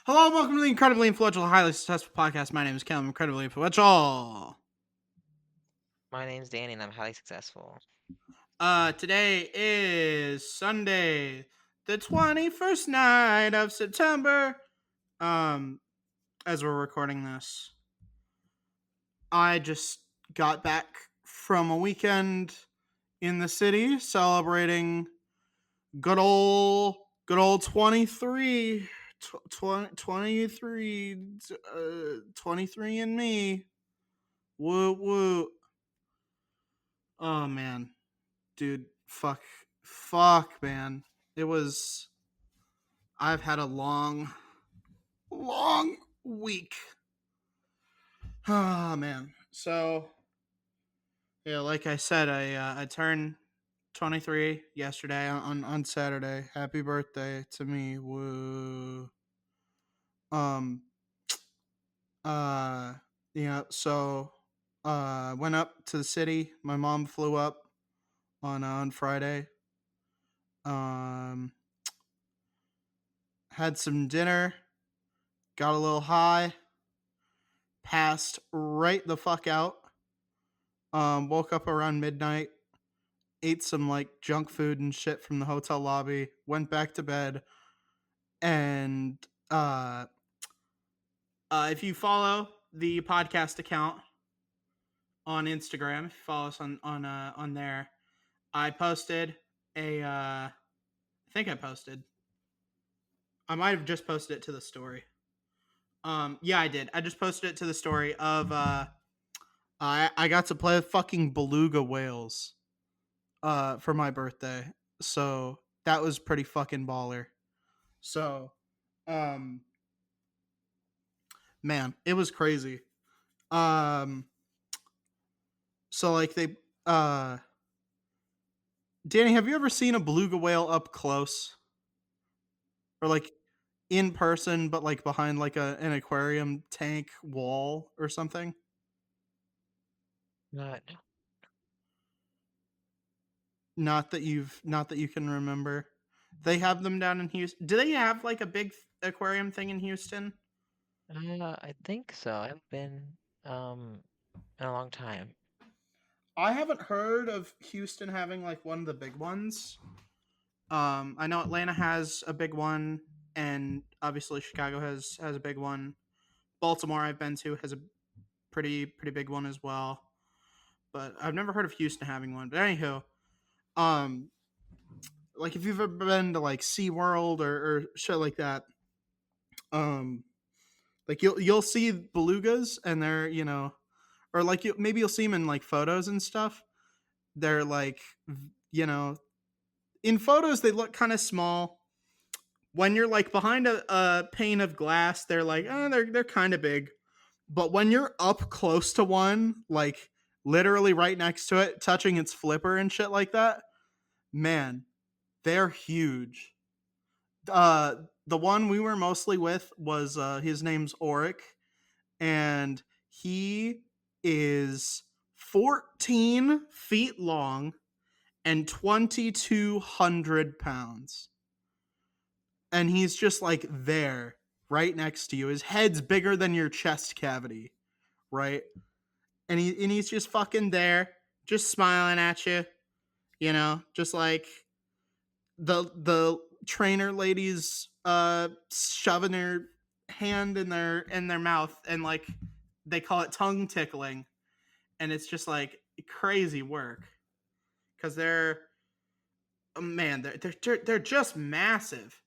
Hello, and welcome to the incredibly influential, highly successful podcast. My name is Callum, incredibly influential. My name's Danny and I'm highly successful. Today is Sunday, the 21st night of September. Um, as we're recording this, I just got back from a weekend in the city celebrating good old 23, 23 and me. Woo woo. Oh man, dude, fuck, man. It was. I've had a long week. Oh man. So yeah, like I said, I turned 23 yesterday on Saturday. Happy birthday to me. Woo. Um. Uh. Yeah. So. Went up to the city. My mom flew up on Friday. Um. Had some dinner. Got a little high. Passed right the fuck out. Woke up around midnight, ate some like junk food and shit from the hotel lobby, went back to bed, and uh, if you follow the podcast account on Instagram, if you follow us on there, I posted a. I think I posted. I might have just posted it to the story. Yeah, I did. I just posted it to the story of I got to play with fucking beluga whales for my birthday. So that was pretty fucking baller. So um man, it was crazy. Um so like they uh Danny, have you ever seen a beluga whale up close? Or like in person but like behind like an aquarium tank wall or something? Not Not that you can remember. They have them down in Houston. Do they have like a big aquarium thing in Houston? I think so. I haven't been in a long time. I haven't heard of Houston having like one of the big ones. I know Atlanta has a big one, and obviously Chicago has a big one. Baltimore I've been to has a pretty big one as well. But I've never heard of Houston having one. But anywho, um, like if you've ever been to like SeaWorld or shit like that, um, like you'll see belugas and they're or like maybe you'll see them in like photos and stuff. They're like you know in photos they look kind of small. When you're like behind a pane of glass, they're like, they're kind of big. But when you're up close to one, like literally right next to it, touching its flipper and shit like that, man, they're huge. The one we were mostly with was his name's Oric, and he is 14 feet long and 2,200 pounds. And he's just like there, right next to you. His head's bigger than your chest cavity, right? And he's just fucking there, just smiling at you, just like the trainer ladies shoving their hand in their mouth and like they call it tongue tickling, and it's just like crazy work because they're just massive,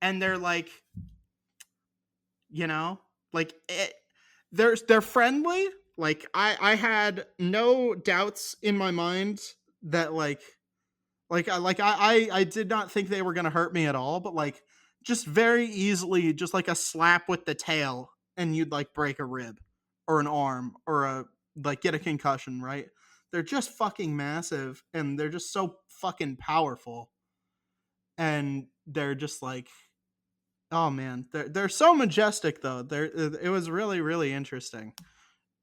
and they're like you know like they're friendly. Like I had no doubts in my mind that I did not think they were going to hurt me at all, but like just very easily, just like a slap with the tail and you'd like break a rib or an arm or like get a concussion, right? They're just fucking massive and they're just so fucking powerful, and they're just like, oh man, they're so majestic though. It was really interesting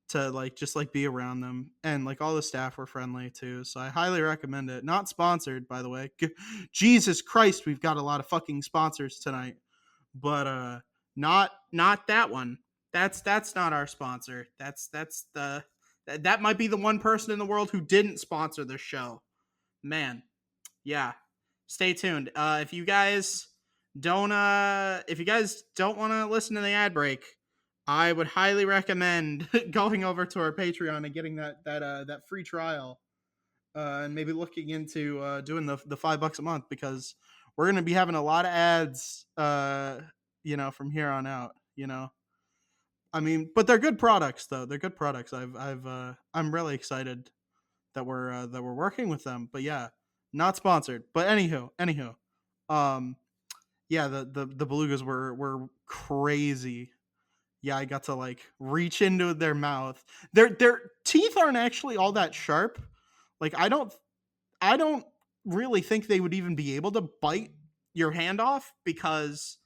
to like just like be around them, and like all the staff were friendly too, so I highly recommend it. Not sponsored, by the way. Jesus Christ, we've got a lot of fucking sponsors tonight. But Not that one. That's not our sponsor. That's the that might be the one person in the world who didn't sponsor this show. Man, yeah. Stay tuned. If you guys don't want to listen to the ad break, I would highly recommend going over to our Patreon and getting that free trial, and maybe looking into doing the $5 a month, because we're gonna be having a lot of ads, from here on out. I mean, but they're good products though. They're good products. I'm really excited that we're working with them. But yeah, not sponsored. But anywho, um, yeah, the belugas were crazy. Yeah, I got to like reach into their mouth. Their teeth aren't actually all that sharp. Like I don't really think they would even be able to bite your hand off, because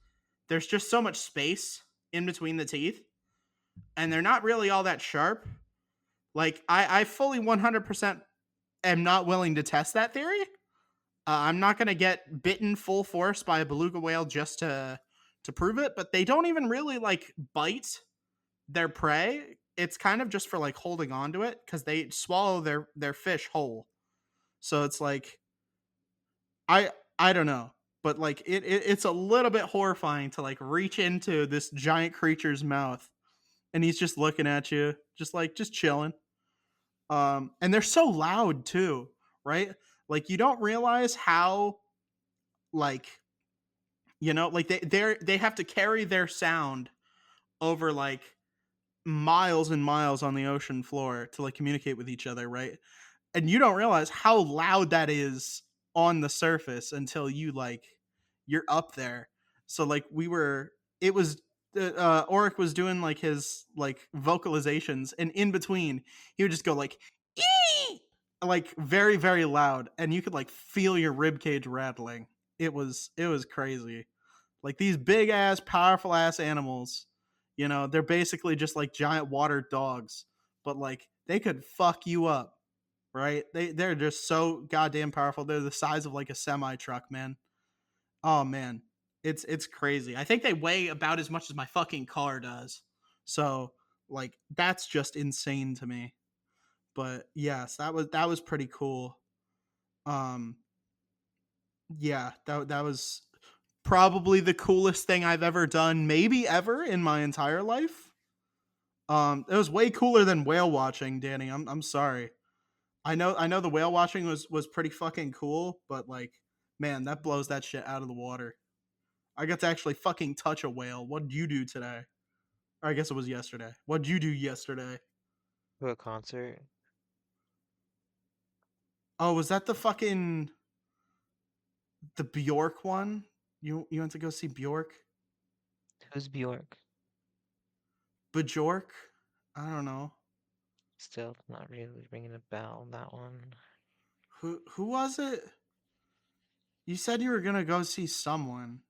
there's just so much space in between the teeth, and they're not really all that sharp. Like I fully 100% am not willing to test that theory. I'm not gonna get bitten full force by a beluga whale just to prove it. But they don't even really like bite their prey. It's kind of just for like holding on to it, because they swallow their fish whole. So it's like I I don't know, but like it's a little bit horrifying to like reach into this giant creature's mouth, and he's just looking at you, just chilling. And they're so loud too, right? Like you don't realize how, like, like they have to carry their sound over like miles and miles on the ocean floor to like communicate with each other, right? And you don't realize how loud that is on the surface until you're up there. So like we were it was Oric was doing like his like vocalizations, and in between he would just go like ee! Like very very loud, and you could like feel your rib cage rattling. It was crazy. Like these big ass powerful ass animals, they're basically just like giant water dogs, but like they could fuck you up, right? They're just so goddamn powerful. They're the size of like a semi truck, man. Oh man, it's crazy. I think they weigh about as much as my fucking car does. So like that's just insane to me. But yes, that was pretty cool. Um, yeah, that was probably the coolest thing I've ever done, maybe ever in my entire life. It was way cooler than whale watching, Danny. I'm sorry. I know the whale watching was pretty fucking cool, but like, man, that blows that shit out of the water. I got to actually fucking touch a whale. What did you do today? Or I guess it was yesterday. What did you do yesterday? To a concert. Oh, was that the Bjork one? You went to go see Bjork? Who's Bjork? Bjork? I don't know. Still not really ringing a bell on that one. Who was it? You said you were gonna go see someone.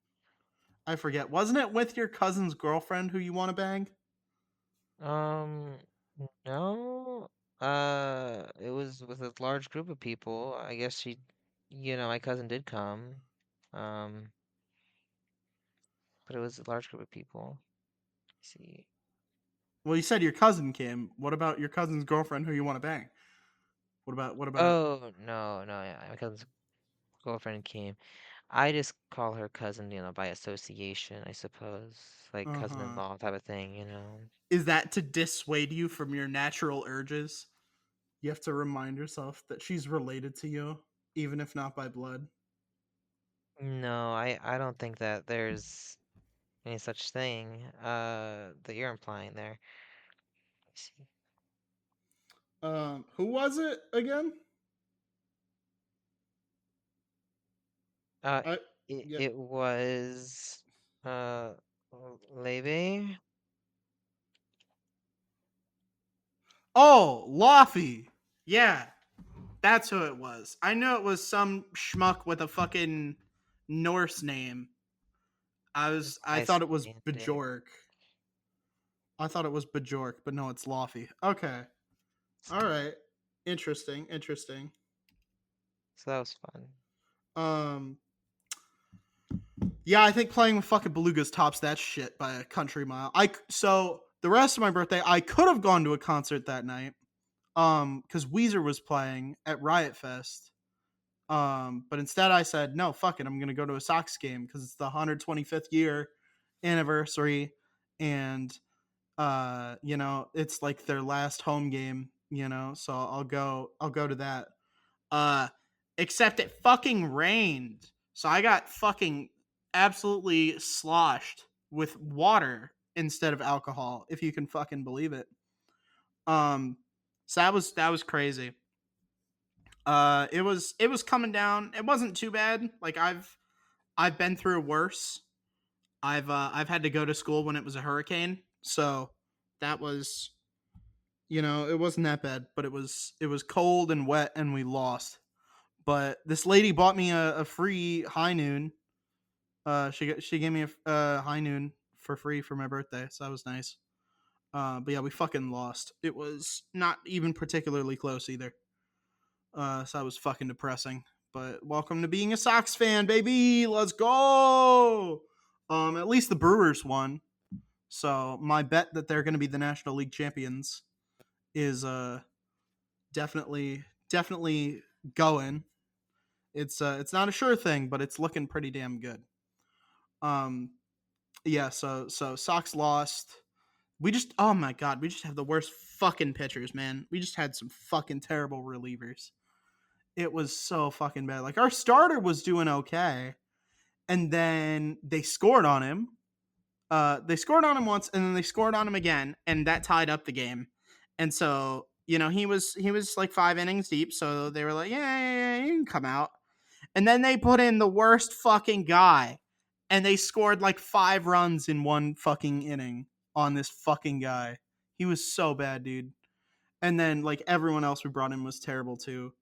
I forget. Wasn't it with your cousin's girlfriend who you want to bang? Um, no. It was with a large group of people. I guess my cousin did come. Um, but it was a large group of people. See. Well, you said your cousin came. What about your cousin's girlfriend who you want to bang? What about? Oh, no, no, yeah, my cousin's girlfriend came. I just call her cousin, by association, I suppose. Like Uh huh. cousin-in-law type of thing. Is that to dissuade you from your natural urges? You have to remind yourself that she's related to you, even if not by blood. No, I don't think that there's any such thing, that you're implying there. I see. Who was it again? Uh, I it, yeah. it was, uh, Leve? Oh, Laffy. Yeah, that's who it was. I knew it was some schmuck with a fucking Norse name. It's I thought it was Icelandic. Bjork. I thought it was Bjork, but no, it's Laffy. Okay. All right. Interesting. So that was fun. Um Yeah, I think playing with fucking belugas tops that shit by a country mile. So the rest of my birthday, I could have gone to a concert that night, because Weezer was playing at Riot Fest. But instead I said, no, fuck it, I'm gonna go to a Sox game because it's the 125th year anniversary, and it's like their last home game, so I'll go to that. Uh, except it fucking rained. So I got fucking absolutely sloshed with water instead of alcohol, if you can fucking believe it. Um, so that was crazy. It was coming down. It wasn't too bad. Like I've been through worse. I've had to go to school when it was a hurricane. So that was, it wasn't that bad, but it was cold and wet and we lost. But this lady bought me a free high noon. She gave me a high noon for free for my birthday, so that was nice. But yeah, we fucking lost. It was not even particularly close either. So that was fucking depressing. But welcome to being a Sox fan, baby. Let's go. At least the Brewers won. So my bet that they're going to be the National League champions is definitely going. It's not a sure thing, but it's looking pretty damn good. Um, yeah. So Sox lost. We just, oh my god, we just have the worst fucking pitchers, man. We just had some fucking terrible relievers. It was so fucking bad. Like our starter was doing okay, and then they scored on him. They scored on him once, and then they scored on him again, and that tied up the game. And so he was like 5 innings deep, so they were like, yeah, you can come out. And then they put in the worst fucking guy, and they scored like 5 runs in one fucking inning on this fucking guy. He was so bad, dude. And then like everyone else we brought in was terrible too.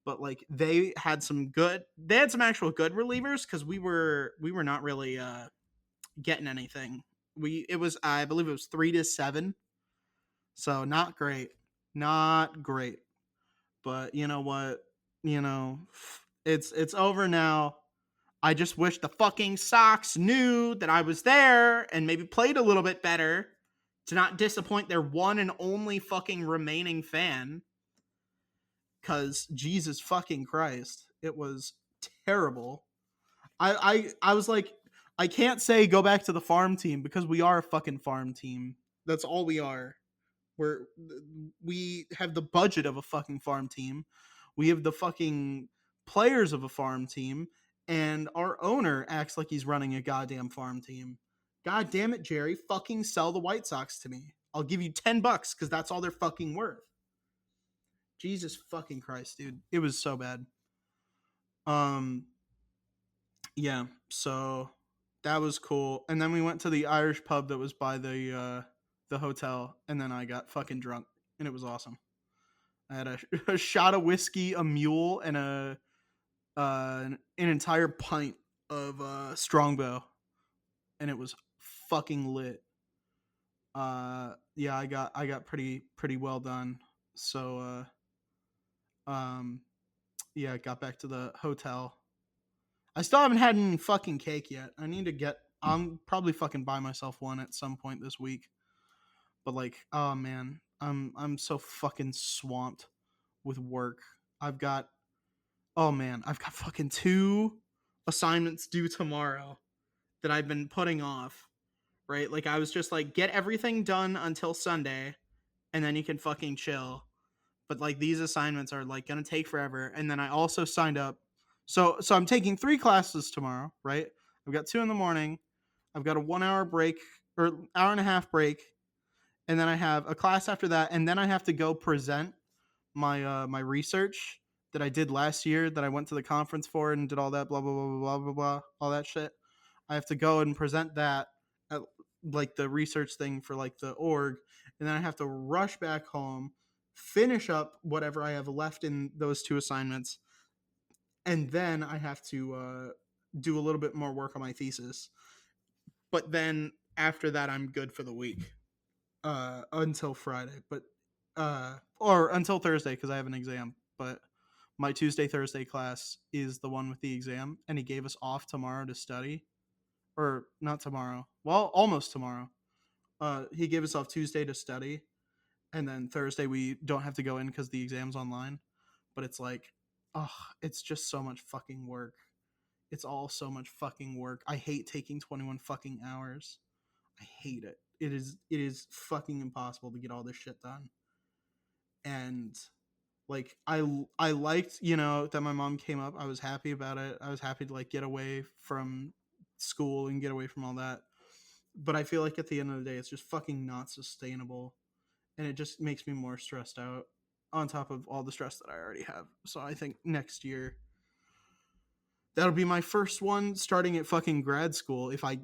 But like they had some actual good relievers because we were not really getting anything. It was, I believe it was 3-7, so not great, not great. But you know what? You know, it's over now. I just wish the fucking Sox knew that I was there and maybe played a little bit better to not disappoint their one and only fucking remaining fan. Cause Jesus fucking Christ, it was terrible. I was like, I can't say go back to the farm team because we are a fucking farm team. That's all we are. We're we have the budget of a fucking farm team. We have the fucking players of a farm team, and our owner acts like he's running a goddamn farm team. God damn it, Jerry! Fucking sell the White Sox to me. I'll give you $10 because that's all they're fucking worth. Jesus fucking Christ, dude! It was so bad. Um, yeah. So that was cool, and then we went to the Irish pub that was by the hotel, and then I got fucking drunk, and it was awesome. I had a shot of whiskey, a mule, and an entire pint of Strongbow, and it was fucking lit. Yeah, I got pretty well done. So yeah, I got back to the hotel. I still haven't had any fucking cake yet. I need to get. I'm probably fucking buy myself one at some point this week. But like, oh man, I'm so fucking swamped with work. I've got Oh man, I've got fucking 2 assignments due tomorrow that I've been putting off, right? Like I was just like, get everything done until Sunday and then you can fucking chill. But like these assignments are like gonna take forever. And then I also signed up. So I'm taking 3 classes tomorrow, right? I've got 2 in the morning. I've got a 1 hour break or hour and a half break, and then I have a class after that, and then I have to go present my research that I did last year that I went to the conference for and did all that blah blah blah blah blah blah all that shit. I have to go and present that at like the research thing for like the org, and then I have to rush back home, finish up whatever I have left in those 2 assignments, and then I have to do a little bit more work on my thesis. But then after that, I'm good for the week until Friday, but or until Thursday because I have an exam. But my Tuesday Thursday class is the one with the exam, and he gave us off tomorrow to study. or not tomorrow. Well, almost tomorrow. He gave us off Tuesday to study, and then Thursday we don't have to go in because the exam's online. But it's like, oh, it's just so much fucking work. It's all so much fucking work. I hate taking 21 fucking hours. I hate it. It is fucking impossible to get all this shit done. And like I liked, that my mom came up. I was happy about it. I was happy to like get away from school and get away from all that. But I feel like at the end of the day it's just fucking not sustainable, and it just makes me more stressed out on top of all the stress that I already have. So I think next year that'll be my first one starting at fucking grad school if I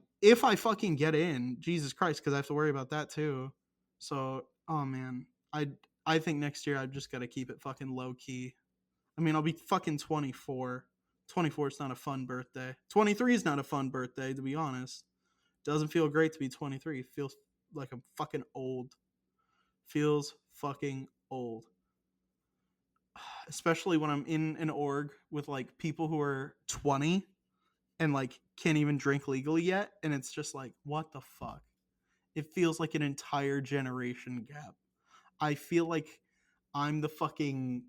fucking get in. Jesus Christ, because I have to worry about that too. So, oh man, I think next year I've just got to keep it fucking low key. I mean, I'll be fucking 24. 24 is not a fun birthday. 23 is not a fun birthday, to be honest. Doesn't feel great to be 23. It feels like I'm fucking old. Feels fucking old. Especially when I'm in an org with like people who are 20 and like can't even drink legally yet, and it's just like, what the fuck? It feels like an entire generation gap. I feel like I'm the fucking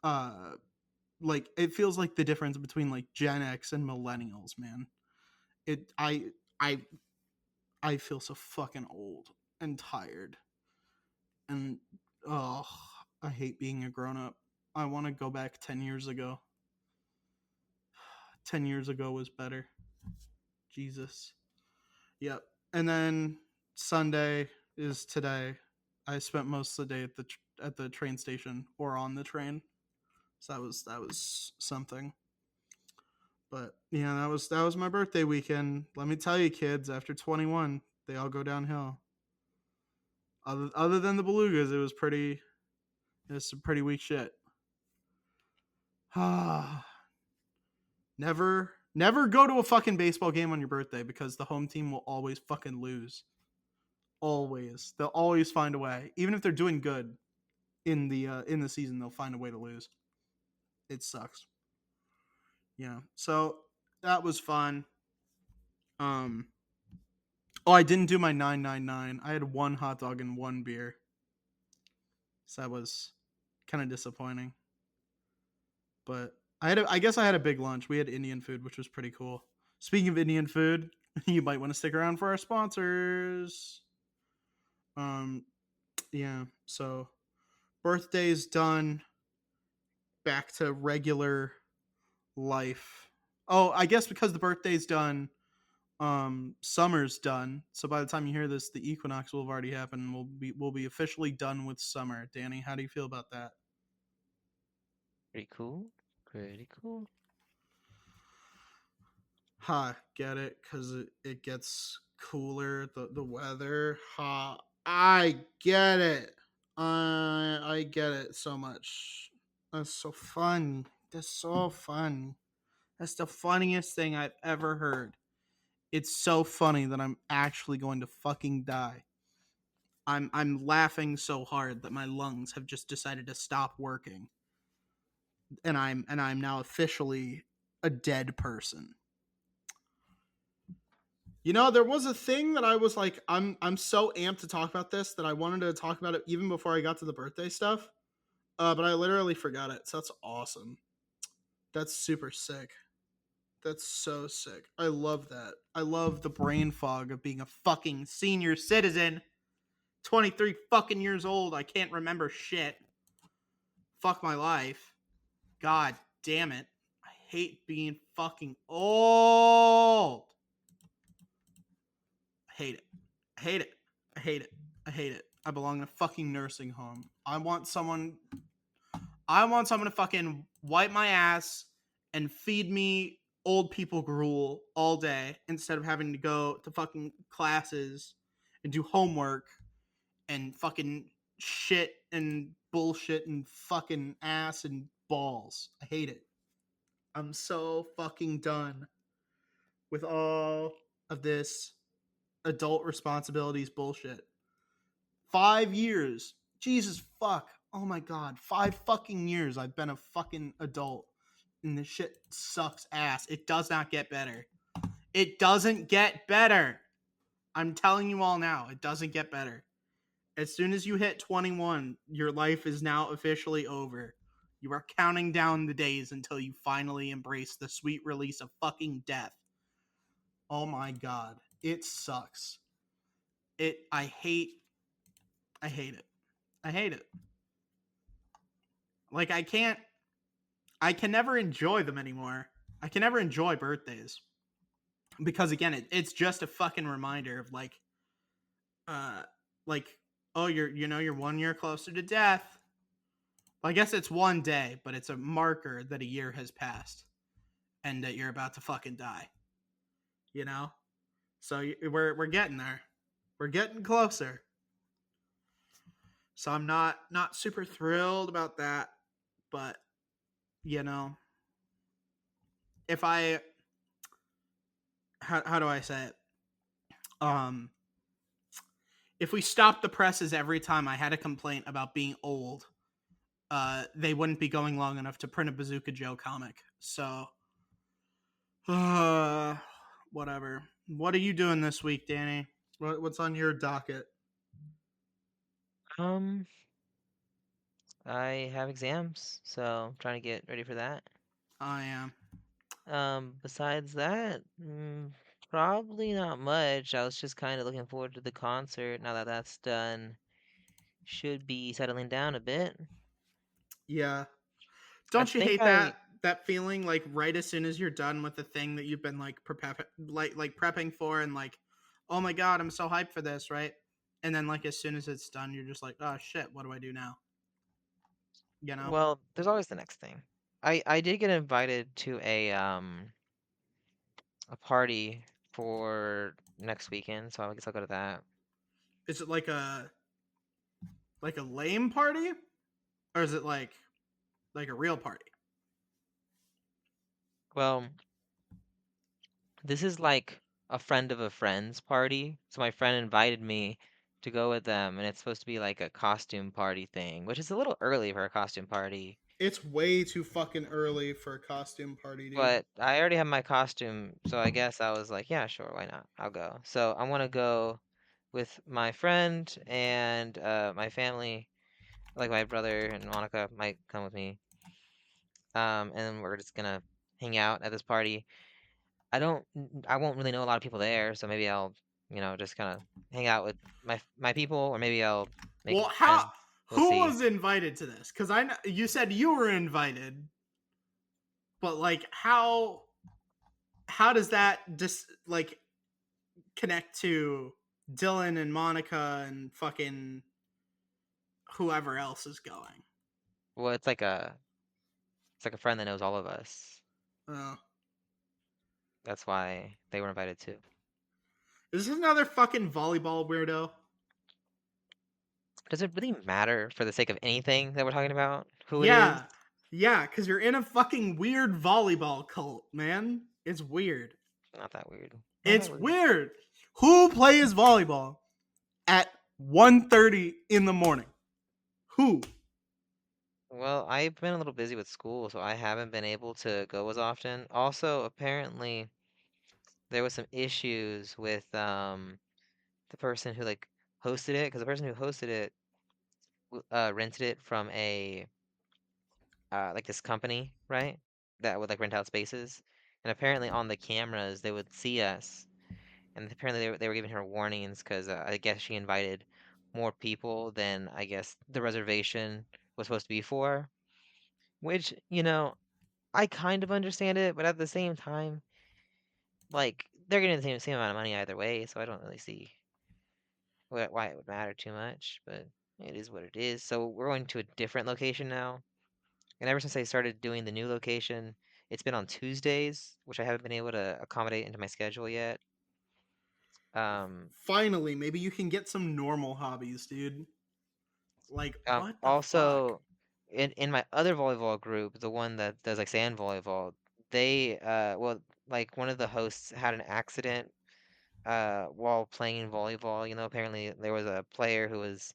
uh like it feels like the difference between like Gen X and millennials, man. It I I feel so fucking old and tired. And oh, I hate being a grown up. I want to go back 10 years ago. 10 years ago was better. Jesus. Yep. And then Sunday is today. I spent most of the day at the train station or on the train. So that was something. But yeah, that was my birthday weekend. Let me tell you, kids, after 21, they all go downhill. Other than the belugas, it was some pretty weak shit. Never go to a fucking baseball game on your birthday because the home team will always fucking lose. Always. They'll always find a way. Even if they're doing good in the season, they'll find a way to lose. It sucks. Yeah. So that was fun. Um Oh, I didn't do my 999. I had one hot dog and one beer. So that was kind of disappointing. But I guess I had a big lunch. We had Indian food, which was pretty cool. Speaking of Indian food, you might want to stick around for our sponsors. Um yeah, so birthday's done, back to regular life. Oh, I guess because the birthday's done, summer's done. So by the time you hear this, the equinox will have already happened. We'll be officially done with summer. Danny, how do you feel about that? Pretty cool. Pretty cool. Ha, get it? Because it gets cooler, the weather. Ha, I get it. I get it so much. That's so fun. That's so fun. That's the funniest thing I've ever heard. It's so funny that I'm actually going to fucking die. I'm laughing so hard that my lungs have just decided to stop working, and I'm now officially a dead person. There was a thing that I was like, I'm so amped to talk about this that I wanted to talk about it even before I got to the birthday stuff. But I literally forgot it. So that's awesome. That's super sick. That's so sick. I love that. I love the brain fog of being a fucking senior citizen. 23 fucking years old. I can't remember shit. Fuck my life. God damn it. I hate being fucking old. I hate it. I hate it. I hate it. I hate it. I belong in a fucking nursing home. I want someone to fucking wipe my ass and feed me old people gruel all day instead of having to go to fucking classes and do homework and fucking shit and bullshit and fucking ass and balls. I hate it. I'm so fucking done with all of this adult responsibilities bullshit. 5 years. Jesus fuck. Oh my god. 5 fucking years I've been a fucking adult. And this shit sucks ass. It does not get better. It doesn't get better. I'm telling you all now, it doesn't get better. As soon as you hit 21, your life is now officially over. You are counting down the days until you finally embrace the sweet release of fucking death. Oh my god. It sucks. I hate it. I hate it. Like I can never enjoy them anymore. I can never enjoy birthdays because again, it's just a fucking reminder of uh like oh you're 1 year closer to death. Well, I guess it's one day, but it's a marker that a year has passed and that you're about to fucking die. You know, so we're getting there. We're getting closer. So I'm not super thrilled about that, but you know, if I how do I say it? Um, if we stopped the presses every time I had a complaint about being old, they wouldn't be going long enough to print a Bazooka Joe comic. So, uh, whatever. What are you doing this week, Danny? What's on your docket? Um, I have exams, so I'm trying to get ready for that. I am. Besides that, probably not much. I was just kind of looking forward to the concert. Now that that's done, should be settling down a bit. Yeah. I Don't you think hate I, that feeling like right as soon as you're done with the thing that you've been like prepping for and like, oh my god, I'm so hyped for this, right? And then like as soon as it's done, you're just like, oh shit, what do I do now? You know? well, there's always the next thing. I did get invited to a party for next weekend, so I guess I'll go to that. Is it like a lame party? Or is it like a real party? Well, this is like a friend of a friend's party. So my friend invited me to go with them, and it's supposed to be like a costume party thing, which is a little early for a costume party. It's way too fucking early for a costume party, dude. But I already have my costume, so I guess I was like, yeah, sure, why not? I'll go. So I want to go with my friend and my family, like my brother and Monica might come with me. And then we're just gonna hang out at this party. I won't really know a lot of people there, so maybe I'll, just kind of hang out with my people, or maybe I'll make Well, new how friends. We'll who see. was invited to this? Cuz I know you said you were invited, but like how does that just like connect to Dylan and Monica and fucking whoever else is going? Well, it's like a friend that knows all of us. Uh, That's why they were invited too. is this another fucking volleyball weirdo? Does it really matter for the sake of anything that we're talking about? Who it is? Yeah. Yeah, cuz you're in a fucking weird volleyball cult, man. It's weird. Not that weird. Not It's that weird. weird. Who plays volleyball at 1:30 in the morning? Who? Well, I've been a little busy with school, so I haven't been able to go as often. Also, apparently, there was some issues with the person who like hosted it, because the person who hosted it rented it from a like this company, right? That would like rent out spaces. And apparently on the cameras they would see us, and apparently they were giving her warnings because I guess she invited more people than I guess the reservation was supposed to be for. Which, I kind of understand it, but at the same time, like they're getting the same amount of money either way, so I don't really see why it would matter too much. But it is what it is. So we're going to a different location now. And ever since I started doing the new location, it's been on Tuesdays, which I haven't been able to accommodate into my schedule yet. Um, Finally, maybe you can get some normal hobbies, dude. Like, what the fuck? Also, in my other volleyball group, the one that does like sand volleyball, they well, like one of the hosts had an accident while playing volleyball. Apparently there was a player who was,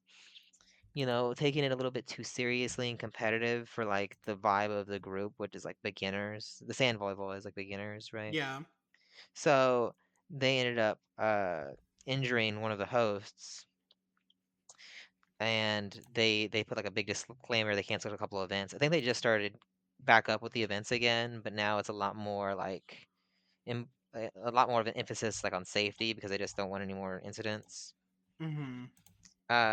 taking it a little bit too seriously and competitive for like the vibe of the group, which is like beginners. The sand volleyball is like beginners, right? Yeah. So they ended up injuring one of the hosts, and they put like a big disclaimer. They canceled a couple of events. I think they just started back up with the events again, but now it's a lot more like a lot more of an emphasis like on safety because they just don't want any more incidents. Mm-hmm.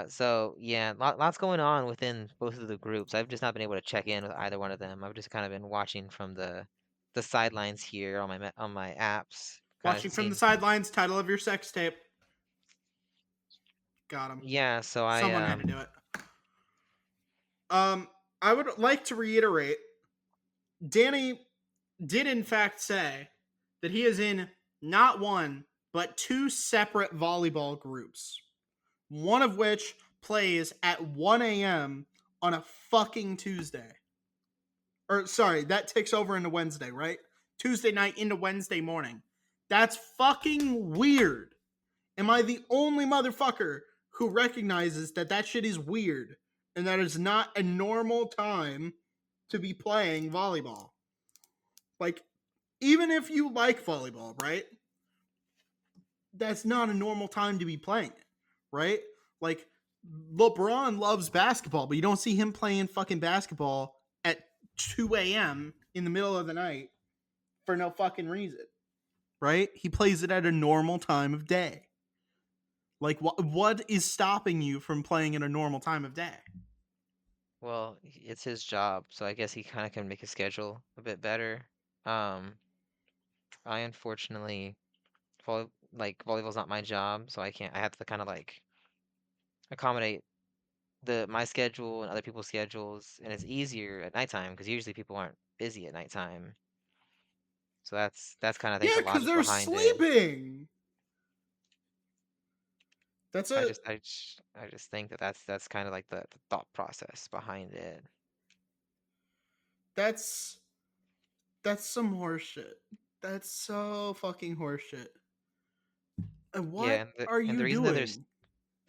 So yeah, lots going on within both of the groups. I've just not been able to check in with either one of them. I've just kind of been watching from the sidelines here on on my apps, kind of Watching from the seeing. sidelines. Title of your sex tape. Got him. Yeah, so I Someone had to do it. Um, I would like to reiterate, Danny did in fact say that he is in not one but two separate volleyball groups. One of which plays at 1 a.m. on a fucking Tuesday. Or sorry, that ticks over into Wednesday, right? Tuesday night into Wednesday morning. That's fucking weird. Am I the only motherfucker who recognizes that that shit is weird and that is not a normal time to be playing volleyball? Like, even if you like volleyball, right? That's not a normal time to be playing it, right? Like, LeBron loves basketball, but you don't see him playing fucking basketball at 2 a.m. in the middle of the night for no fucking reason, right? He plays it at a normal time of day. Like, what is stopping you from playing at a normal time of day? well, it's his job, so I guess he kind of can make his schedule a bit better. Um, I unfortunately volleyball's not my job, so I can't. I have to kind of like accommodate the my schedule and other people's schedules, and it's easier at nighttime because usually people aren't busy at nighttime. So that's kind of I think Yeah, the because logic they're behind it. sleeping. That's a I just think that that's kind of like the thought process behind it. that's that's some horseshit. That's so fucking horseshit. And Yeah, what are and the you reason that there's doing?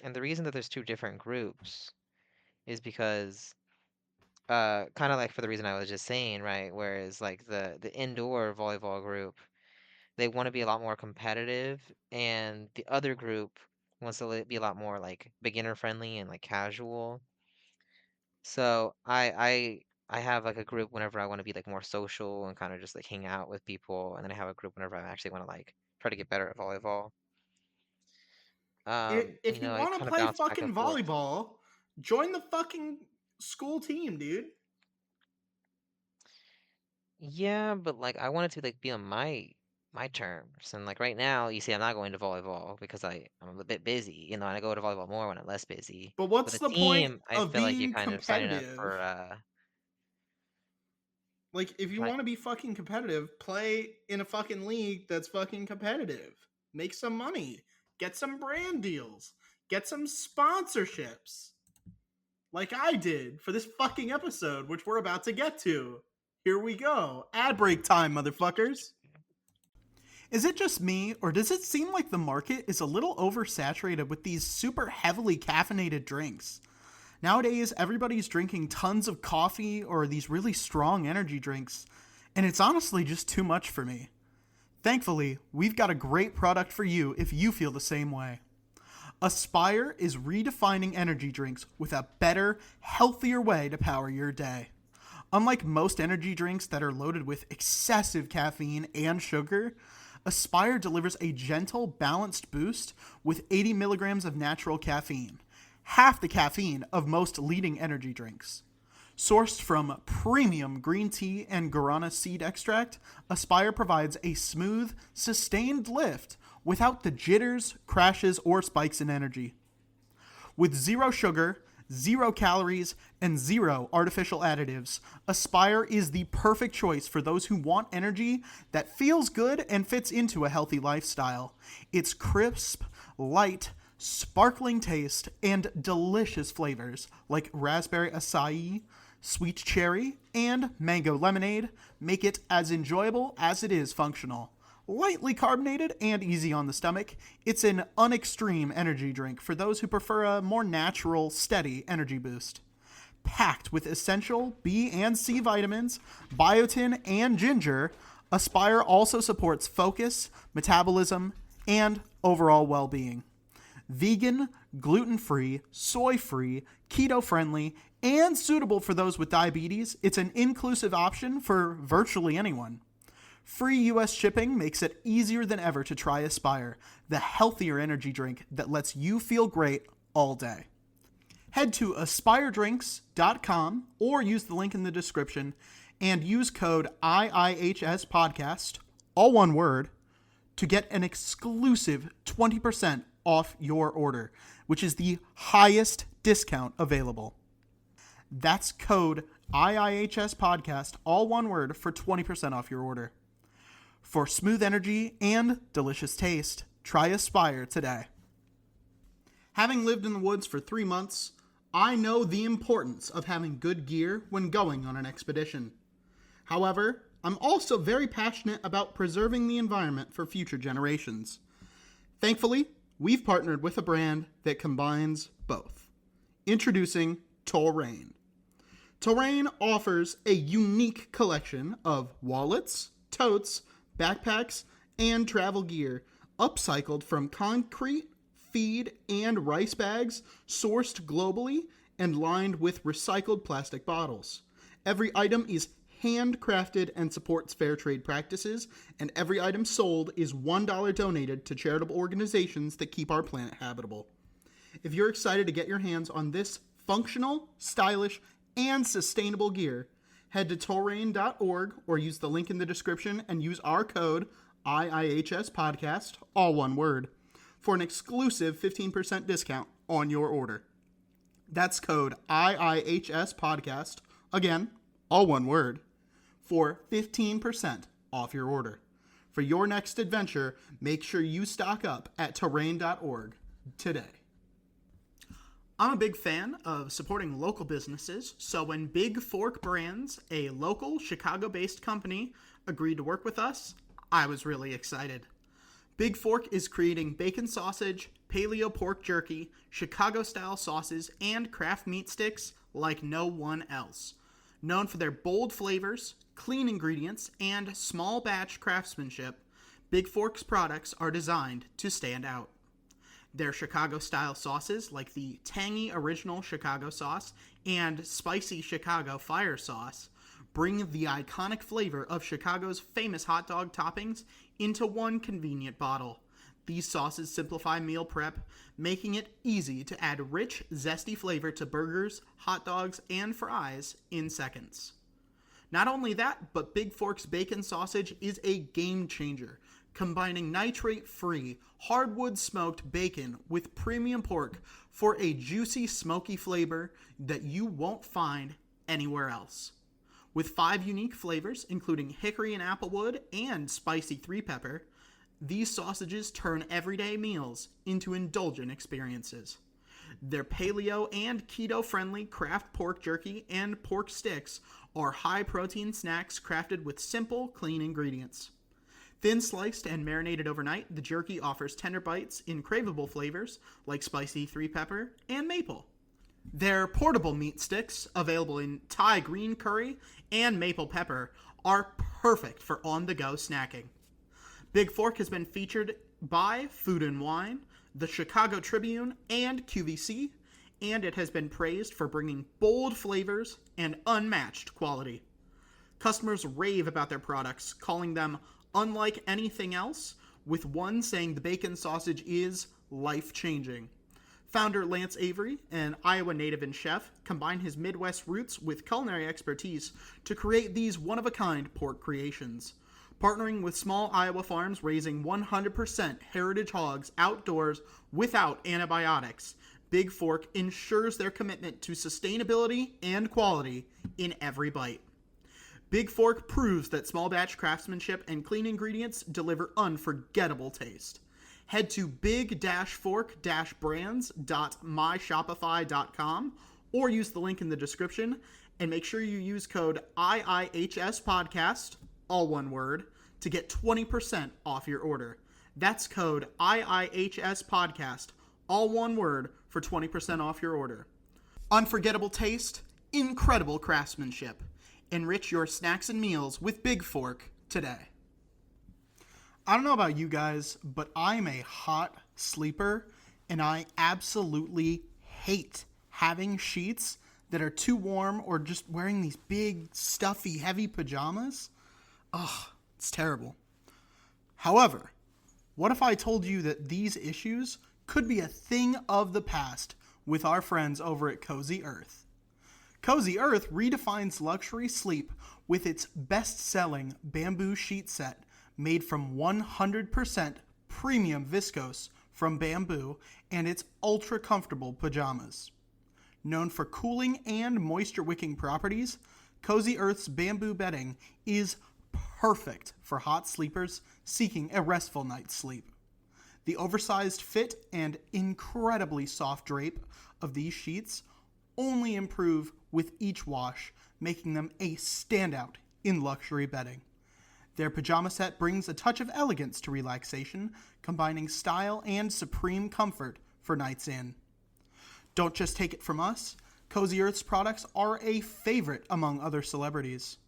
and the reason that there's two different groups is because kind of like for the reason I was just saying, right? Whereas like the indoor volleyball group, they want to be a lot more competitive, and the other group wants to be a lot more like beginner friendly and like casual. So I have like a group whenever I want to be like more social and kind of just like hang out with people, and then I have a group whenever I actually want to like try to get better at volleyball. If you I want to kind of play bounce back and fucking forth. volleyball, join the fucking school team, dude. Yeah, but like I want it to like be on my terms. And like right now, you see, I'm not going to volleyball because I'm a bit busy, and I go to volleyball more when I'm less busy. But But what's the the point team, I of feel like you're being kind of signing up competitive? for Like, if you like want to be fucking competitive, play in a fucking league that's fucking competitive. Make some money. Get some brand deals. Get some sponsorships. Like I did for this fucking episode, which we're about to get to. Here we go. Ad break time, motherfuckers. Is it just me, or does it seem like the market is a little oversaturated with these super heavily caffeinated drinks? Nowadays, everybody's drinking tons of coffee or these really strong energy drinks, and it's honestly just too much for me. Thankfully, we've got a great product for you if you feel the same way. Aspire is redefining energy drinks with a better, healthier way to power your day. Unlike most energy drinks that are loaded with excessive caffeine and sugar, Aspire delivers a gentle, balanced boost with 80 milligrams of natural caffeine, half the caffeine of most leading energy drinks. Sourced from premium green tea and guarana seed extract, Aspire provides a smooth, sustained lift without the jitters, crashes, or spikes in energy. With zero sugar, zero calories, and zero artificial additives, Aspire is the perfect choice for those who want energy that feels good and fits into a healthy lifestyle. Its crisp, light, sparkling taste, and delicious flavors like raspberry acai, sweet cherry, and mango lemonade make it as enjoyable as it is functional. Lightly carbonated and easy on the stomach, it's an unextreme energy drink for those who prefer a more natural, steady energy boost. Packed with essential B and C vitamins, biotin, and ginger, Aspire also supports focus, metabolism, and overall well being. Vegan, gluten free, soy free, keto friendly, and suitable for those with diabetes, it's an inclusive option for virtually anyone. Free US shipping makes it easier than ever to try Aspire, the healthier energy drink that lets you feel great all day. Head to aspiredrinks.com or use the link in the description and use code IIHS podcast, all one word, to get an exclusive 20% off your order, which is the highest discount available. That's code IIHS podcast, all one word, for 20% off your order. For smooth energy and delicious taste, try Aspire today. Having lived in the woods for 3 months, I know the importance of having good gear when going on an expedition. However, I'm also very passionate about preserving the environment for future generations. Thankfully, we've partnered with a brand that combines both. Introducing Terrain. Terrain offers a unique collection of wallets, totes, backpacks, and travel gear, upcycled from concrete, feed, and rice bags sourced globally and lined with recycled plastic bottles. Every item is handcrafted and supports fair trade practices, and every item sold is $1 donated to charitable organizations that keep our planet habitable. If you're excited to get your hands on this functional, stylish, and sustainable gear, head to terrain.org or use the link in the description and use our code IIHS podcast, all one word, for an exclusive 15% discount on your order. That's code IIHS podcast, again, all one word, for 15% off your order. For your next adventure, make sure you stock up at terrain.org today. I'm a big fan of supporting local businesses, so when Big Fork Brands, a local Chicago-based company, agreed to work with us, I was really excited. Big Fork is creating bacon sausage, paleo pork jerky, Chicago-style sauces, and craft meat sticks like no one else. Known for their bold flavors, clean ingredients, and small batch craftsmanship, Big Fork's products are designed to stand out. Their Chicago-style sauces, like the tangy original Chicago sauce and spicy Chicago fire sauce, bring the iconic flavor of Chicago's famous hot dog toppings into one convenient bottle. These sauces simplify meal prep, making it easy to add rich, zesty flavor to burgers, hot dogs, and fries in seconds. Not only that, but Big Fork's bacon sausage is a game changer, combining nitrate-free, hardwood-smoked bacon with premium pork for a juicy, smoky flavor that you won't find anywhere else. With 5 unique flavors, including hickory and applewood and spicy 3-pepper, these sausages turn everyday meals into indulgent experiences. Their paleo and keto-friendly craft pork jerky and pork sticks are high-protein snacks crafted with simple, clean ingredients. Thin sliced and marinated overnight, the jerky offers tender bites in craveable flavors like spicy 3-pepper and maple. Their portable meat sticks, available in Thai green curry and maple pepper, are perfect for on-the-go snacking. Big Fork has been featured by Food and Wine, the Chicago Tribune, and QVC, and it has been praised for bringing bold flavors and unmatched quality. Customers rave about their products, calling them unlike anything else, with one saying the bacon sausage is life-changing. Founder Lance Avery, an Iowa native and chef, combined his Midwest roots with culinary expertise to create these one-of-a-kind pork creations. Partnering with small Iowa farms raising 100% heritage hogs outdoors without antibiotics, Big Fork ensures their commitment to sustainability and quality in every bite. Big Fork proves that small batch craftsmanship and clean ingredients deliver unforgettable taste. Head to big-fork-brands.myshopify.com or use the link in the description and make sure you use code IIHSPodcast, all one word, to get 20% off your order. That's code IIHSPodcast, all one word, for 20% off your order. Unforgettable taste, incredible craftsmanship. Enrich your snacks and meals with Big Fork today. I don't know about you guys, but I'm a hot sleeper and I absolutely hate having sheets that are too warm or just wearing these big, stuffy, heavy pajamas. Ugh, it's terrible. However, what if I told you that these issues could be a thing of the past with our friends over at Cozy Earth? Cozy Earth redefines luxury sleep with its best-selling bamboo sheet set made from 100% premium viscose from bamboo and its ultra-comfortable pajamas. Known for cooling and moisture-wicking properties, Cozy Earth's bamboo bedding is perfect for hot sleepers seeking a restful night's sleep. The oversized fit and incredibly soft drape of these sheets only improve with each wash, making them a standout in luxury bedding. Their pajama set brings a touch of elegance to relaxation, combining style and supreme comfort for nights in. Don't just take it from us, Cozy Earth's products are a favorite among other celebrities.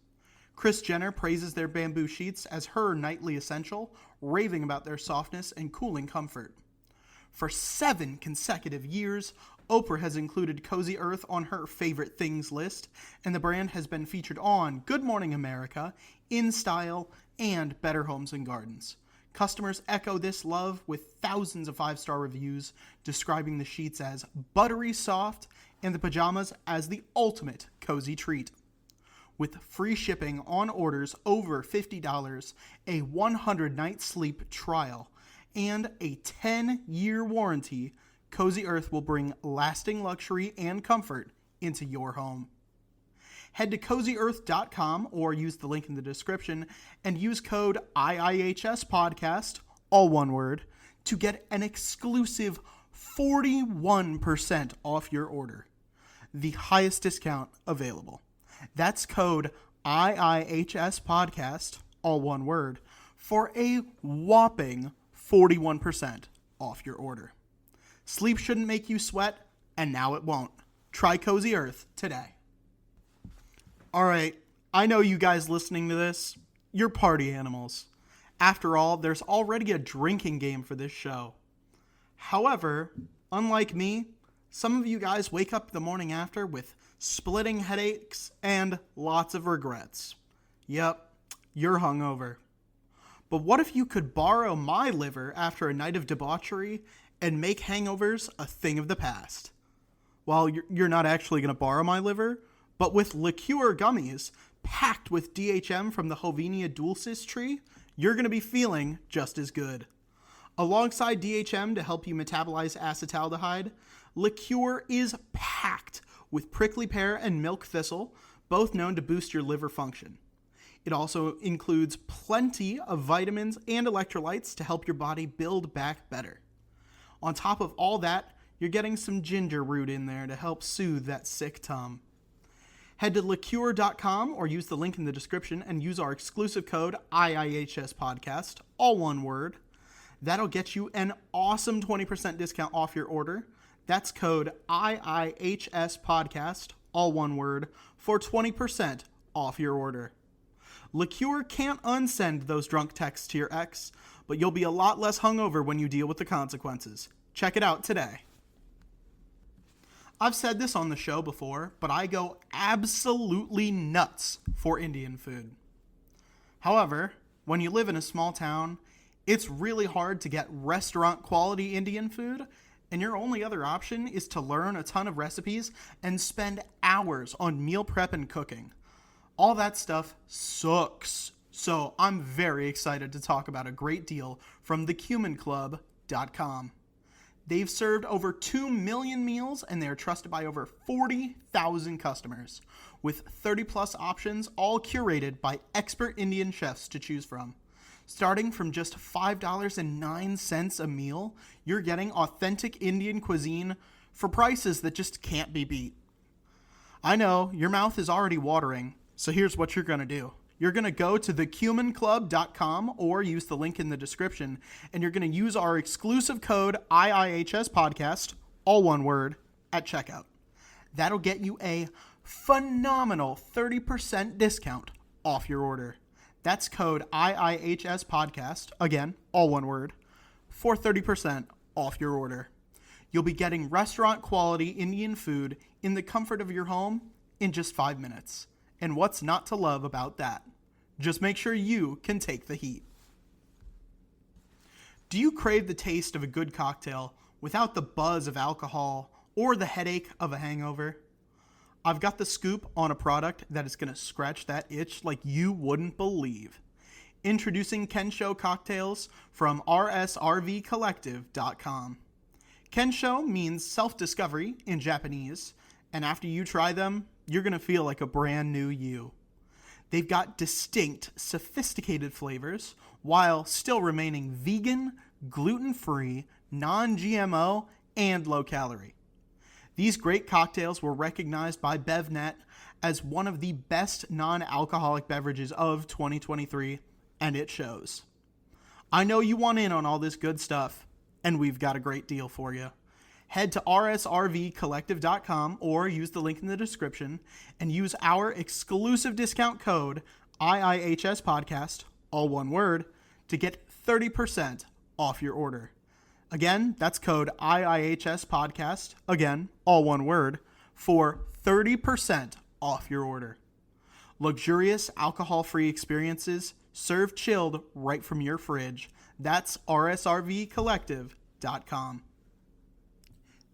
Kris Jenner praises their bamboo sheets as her nightly essential, raving about their softness and cooling comfort. For 7 consecutive years, Oprah has included Cozy Earth on her favorite things list, and the brand has been featured on Good Morning America, In Style, and Better Homes and Gardens. Customers echo this love with thousands of 5-star reviews describing the sheets as buttery soft and the pajamas as the ultimate cozy treat. With free shipping on orders over $50, a 100-night sleep trial, and a 10-year warranty, Cozy Earth will bring lasting luxury and comfort into your home. Head to CozyEarth.com or use the link in the description and use code IIHSPodcast, all one word, to get an exclusive 41% off your order. The highest discount available. That's code IIHSPodcast, all one word, for a whopping 41% off your order. Sleep shouldn't make you sweat, and now it won't. Try Cozy Earth today. All right, I know you guys listening to this, you're party animals. After all, there's already a drinking game for this show. However, unlike me, some of you guys wake up the morning after with splitting headaches and lots of regrets. Yep, you're hungover. But what if you could borrow my liver after a night of debauchery and make hangovers a thing of the past? Well, you're not actually going to borrow my liver, but with liqueur gummies packed with DHM from the Hovenia dulcis tree, you're going to be feeling just as good. Alongside DHM to help you metabolize acetaldehyde, liqueur is packed with prickly pear and milk thistle, both known to boost your liver function. It also includes plenty of vitamins and electrolytes to help your body build back better. On top of all that, you're getting some ginger root in there to help soothe that sick tum. Head to liqueur.com or use the link in the description and use our exclusive code IIHSPodcast, all one word. That'll get you an awesome 20% discount off your order. That's code IIHSPodcast, all one word, for 20% off your order. Liqueur can't unsend those drunk texts to your ex, but you'll be a lot less hungover when you deal with the consequences. Check it out today. I've said this on the show before, but I go absolutely nuts for Indian food. However, when you live in a small town, it's really hard to get restaurant quality Indian food, and your only other option is to learn a ton of recipes and spend hours on meal prep and cooking. All that stuff sucks. So I'm very excited to talk about a great deal from thecuminclub.com. They've served over 2 million meals and they are trusted by over 40,000 customers, with 30 plus options all curated by expert Indian chefs to choose from. Starting from just $5.09 a meal, you're getting authentic Indian cuisine for prices that just can't be beat. I know, your mouth is already watering, so here's what you're going to do. You're going to go to thecuminclub.com or use the link in the description, and you're going to use our exclusive code IIHSPodcast, all one word, at checkout. That'll get you a phenomenal 30% discount off your order. That's code IIHS podcast, again, all one word, for 30% off your order. You'll be getting restaurant quality Indian food in the comfort of your home in just 5 minutes. And what's not to love about that? Just make sure you can take the heat. Do you crave the taste of a good cocktail without the buzz of alcohol or the headache of a hangover? I've got the scoop on a product that is going to scratch that itch like you wouldn't believe. Introducing Kensho cocktails from rsrvcollective.com. Kensho means self-discovery in Japanese, and after you try them, you're going to feel like a brand new you. They've got distinct, sophisticated flavors while still remaining vegan, gluten-free, non-GMO, and low-calorie. These great cocktails were recognized by BevNet as one of the best non-alcoholic beverages of 2023, and it shows. I know you want in on all this good stuff, and we've got a great deal for you. Head to rsrvcollective.com or use the link in the description and use our exclusive discount code IIHS podcast, all one word, to get 30% off your order. Again, that's code IIHS podcast, again, all one word, for 30% off your order. Luxurious alcohol-free experiences served chilled right from your fridge. That's rsrvcollective.com.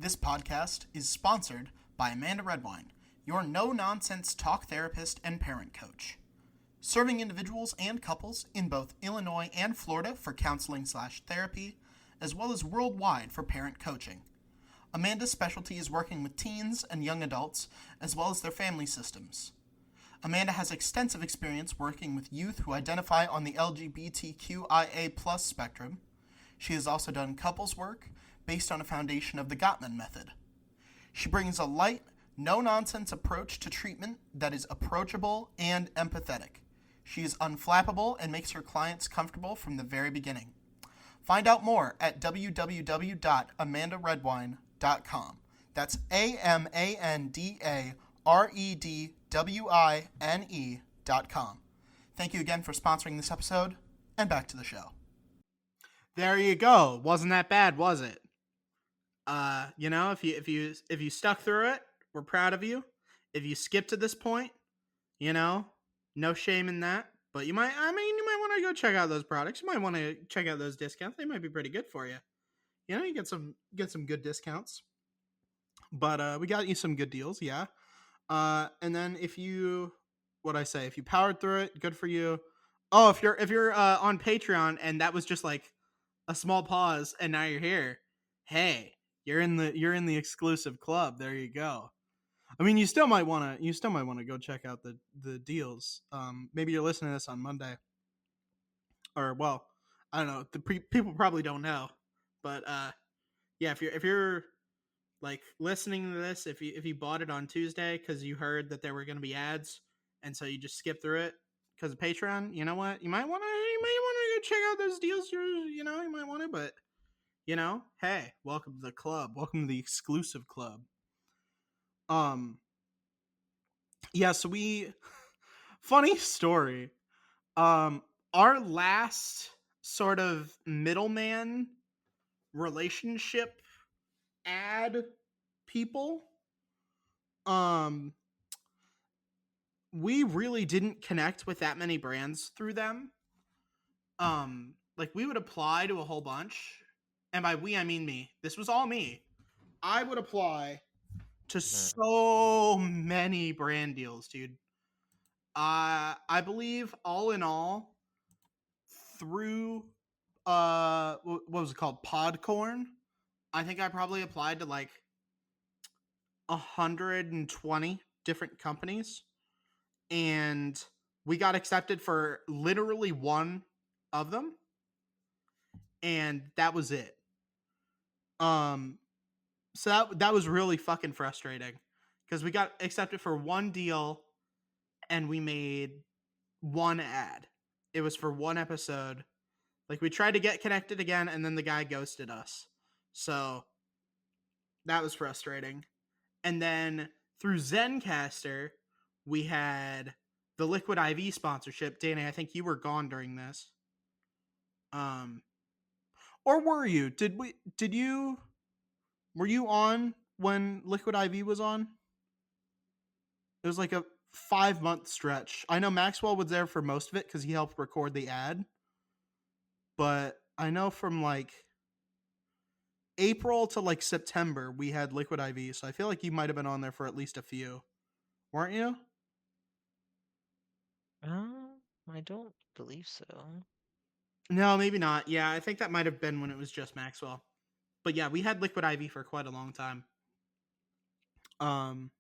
This podcast is sponsored by Amanda Redwine, your no-nonsense talk therapist and parent coach. Serving individuals and couples in both Illinois and Florida for counseling/therapy, as well as worldwide for parent coaching. Amanda's specialty is working with teens and young adults, as well as their family systems. Amanda has extensive experience working with youth who identify on the LGBTQIA+ spectrum. She has also done couples work based on a foundation of the Gottman method. She brings a light, no-nonsense approach to treatment that is approachable and empathetic. She is unflappable and makes her clients comfortable from the very beginning. Find out more at www.amandaredwine.com. That's AMANDAREDWINE.com. Thank you again for sponsoring this episode, and back to the show. There you go. Wasn't that bad, was it? If you stuck through it, we're proud of you. If you skipped to this point, no shame in that. But you might want to go check out those products. You might want to check out those discounts. They might be pretty good for you. You get some good discounts. But we got you some good deals, yeah. And then if you powered through it, good for you. Oh, if you're on Patreon and that was just like a small pause and now you're here, hey, you're in the exclusive club. There you go. I mean, you still might want to go check out the deals. Maybe you're listening to this on Monday, or well, I don't know. People probably don't know, but yeah, if you're like listening to this, if you bought it on Tuesday because you heard that there were going to be ads, and so you just skip through it because of Patreon, you know what? You might want to go check out those deals. You might want to, but hey, welcome to the club. Welcome to the exclusive club. Yeah, so funny story. Our last sort of middleman relationship ad people, we really didn't connect with that many brands through them. Like we would apply to a whole bunch, and by we I mean me. This was all me. I would apply to so many brand deals, dude. I believe all in all, through what was it called, Podcorn, I think I probably applied to like 120 different companies, and we got accepted for literally one of them, and that was it. So that was really fucking frustrating because we got accepted for one deal and we made one ad. It was for one episode. Like we tried to get connected again and then the guy ghosted us. So that was frustrating. And then through Zencaster, we had the Liquid IV sponsorship. Danny, I think you were gone during this. Um, or were you? Did you? Were you on when Liquid IV was on? It was like a 5 month stretch. I know Maxwell was there for most of it because he helped record the ad, but I know from like April to like September we had Liquid IV. So I feel like you might have been on there for at least a few, weren't you? I don't believe so. No, maybe not. Yeah, I think that might have been when it was just Maxwell. But yeah, we had Liquid IV for quite a long time. Um,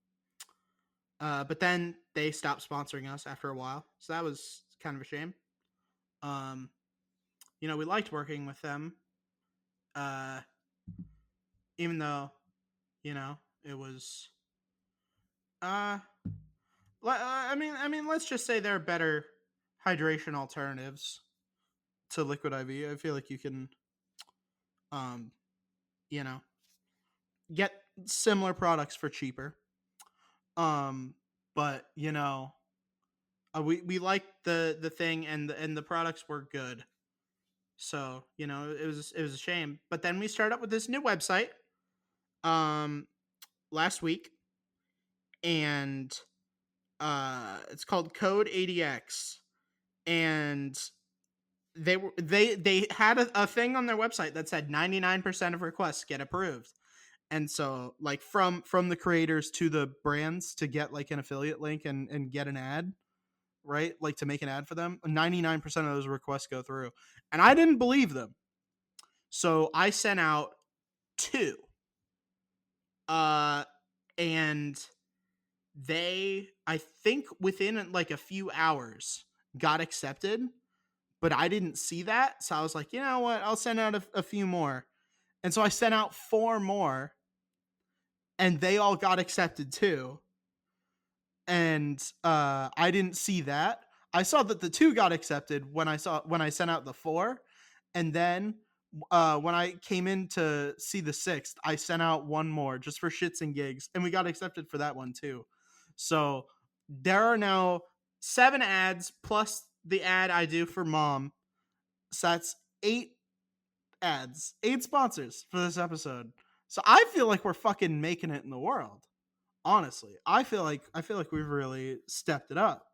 but then they stopped sponsoring us after a while, so that was kind of a shame. Um, we liked working with them, uh, even though it was. Uh, let's just say there are better hydration alternatives to Liquid IV. I feel like you can, um, you know, get similar products for cheaper. Um, but we liked the thing, and the products were good. So it was a shame. But then we started up with this new website um last week, and it's called Code ADX, and they had a thing on their website that said 99% of requests get approved. And so like from the creators to the brands to get like an affiliate link and get an ad, right? Like to make an ad for them, 99% of those requests go through. And I didn't believe them. So I sent out two. Uh and they, I think within like a few hours, got accepted, but I didn't see that. So I was like, you know what? I'll send out a few more. And so I sent out four more, and they all got accepted too. And I didn't see that. I saw that the two got accepted when I sent out the four, and then when I came in to see the sixth, I sent out one more just for shits and gigs, and we got accepted for that one too. So there are now 7 ads plus the ad I do for mom. So that's 8 ads, 8 sponsors for this episode. So I feel like we're fucking making it in the world. Honestly, I feel like we've really stepped it up.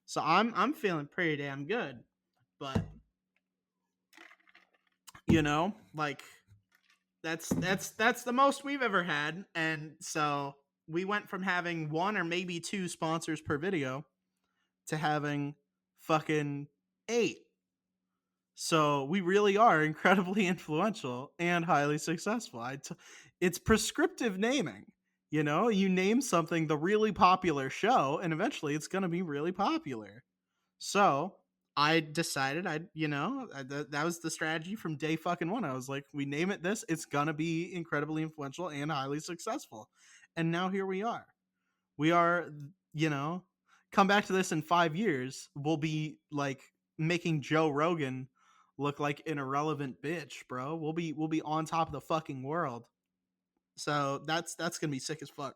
So I'm feeling pretty damn good. But like that's the most we've ever had. And so we went from having one or maybe two sponsors per video to having fucking 8. So we really are incredibly influential and highly successful. It's prescriptive naming. You name something the really popular show, and eventually it's going to be really popular. So I decided that was the strategy from day fucking one. I was like, we name it this, it's going to be incredibly influential and highly successful. And now here we are. We are, you know, come back to this in 5 years, we'll be like making Joe Rogan look like an irrelevant bitch, bro. We'll be on top of the fucking world. So that's gonna be sick as fuck.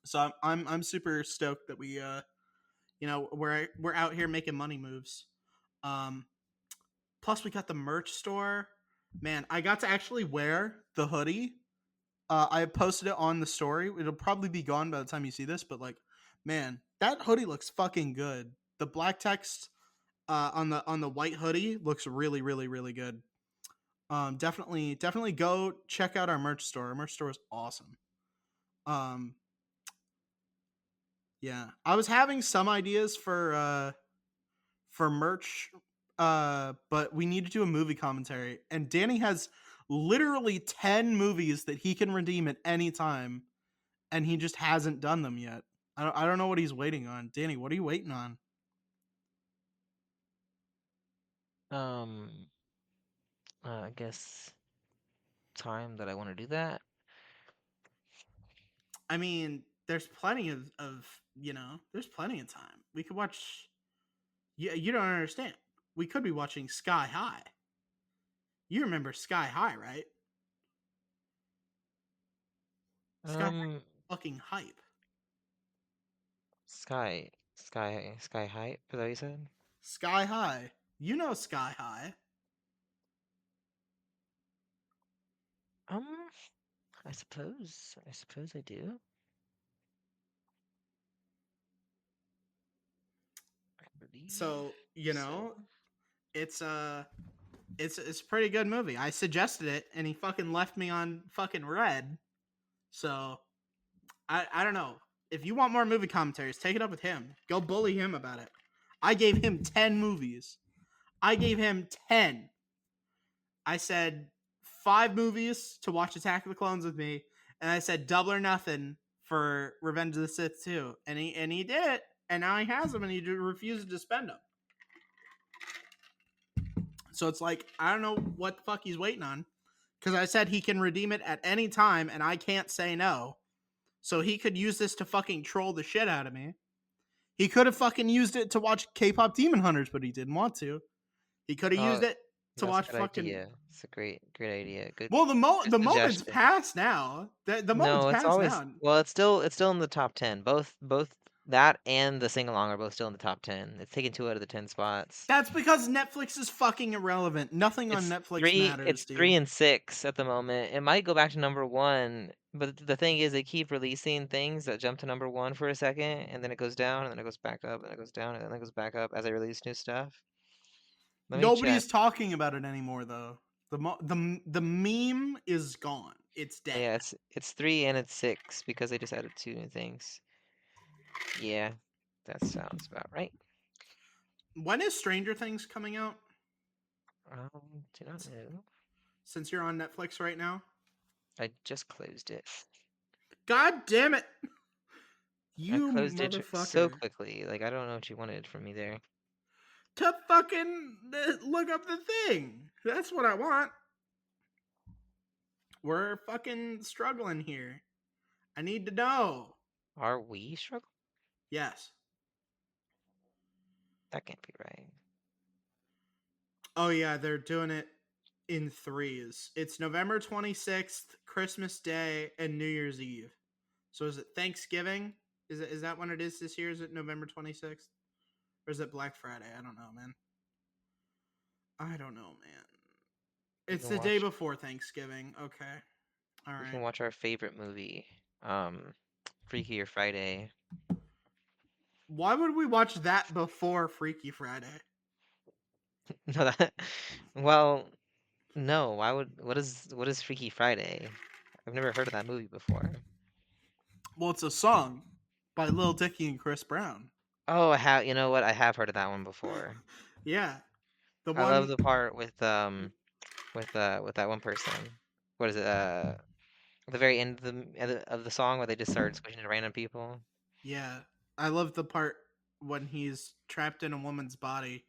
So I'm super stoked that we're out here making money moves. Um, Plus we got the merch store. Man, I got to actually wear the hoodie. I posted it on the story. It'll probably be gone by the time you see this, but like, man, that hoodie looks fucking good. The black text on the white hoodie looks really, really, really good. Definitely go check out our merch store. Our merch store is awesome. Um, yeah, I was having some ideas for merch, but we need to do a movie commentary, and Danny has literally 10 movies that he can redeem at any time, and he just hasn't done them yet. I don't know what he's waiting on. Danny, what are you waiting on? Um, I guess time that I want to do that. I mean, there's plenty of there's plenty of time. We could watch. You don't understand. We could be watching Sky High. You remember Sky High, right? Sky High Um, fucking hype. Sky. Sky High. Is that what you said? Sky High. You know Sky High. Um, I suppose I do. I believe So, so. it's it's a pretty good movie. I suggested it and he fucking left me on fucking red. So, I don't know. If you want more movie commentaries, take it up with him. Go bully him about it. I gave him 10 movies. I gave him 10. I said 5 movies to watch Attack of the Clones with me, and I said double or nothing for Revenge of the Sith too. And he did it, and now he has them, and he refuses to spend them. So it's like I don't know what the fuck he's waiting on, because I said he can redeem it at any time, and I can't say no. So he could use this to fucking troll the shit out of me. He could have fucking used it to watch K-pop Demon Hunters, but he didn't want to. He could have Oh, used it to that's a watch good fucking. idea. It's a great idea. Good, Well, good the moment's suggestion. passed now. The moment's No, it's passed always now. well. It's still in the top 10. Both that and the sing along are both still in the top 10. It's taken 2 out of the 10 spots. That's because Netflix is fucking irrelevant. Nothing on It's Netflix three. matters, It's three dude. and six at the moment. It might go back to number one, but the thing is, they keep releasing things that jump to number one for a second, and then it goes down, and then it goes back up, and it goes down, and then it goes back up as they release new stuff. Let me check. Nobody's talking about it anymore, though. The meme is gone. It's dead. Yeah, it's three and it's six because they just added 2 new things. Yeah, that sounds about right. When is Stranger Things coming out? Do not know. Since you're on Netflix right now. I just closed it. God damn it, I you closed it so motherfucker! quickly. Like, I don't know what you wanted from me there. To fucking look up the thing. That's what I want. We're fucking struggling here. I need to know. Are we struggling? Yes. That can't be right. Oh yeah, they're doing it in threes. It's November 26th, Christmas Day, and New Year's Eve. So is it Thanksgiving? Is that when it is this year? Is it November 26th? Or is it Black Friday? I don't know, man. I don't know, man. We It's can the day watch. before Thanksgiving. Okay. All We right. can watch our favorite movie, um, Freaky or Friday. Why would we watch that before Freaky Friday? No, that. Well, no. Why would? What is Freaky Friday? I've never heard of that movie before. Well, it's a song by Lil Dicky and Chris Brown. Oh, I have. You know what? I have heard of that one before. Yeah. The I love one the part with that one person. What is it? At the very end of the song where they just start switching to random people. Yeah, I love the part when he's trapped in a woman's body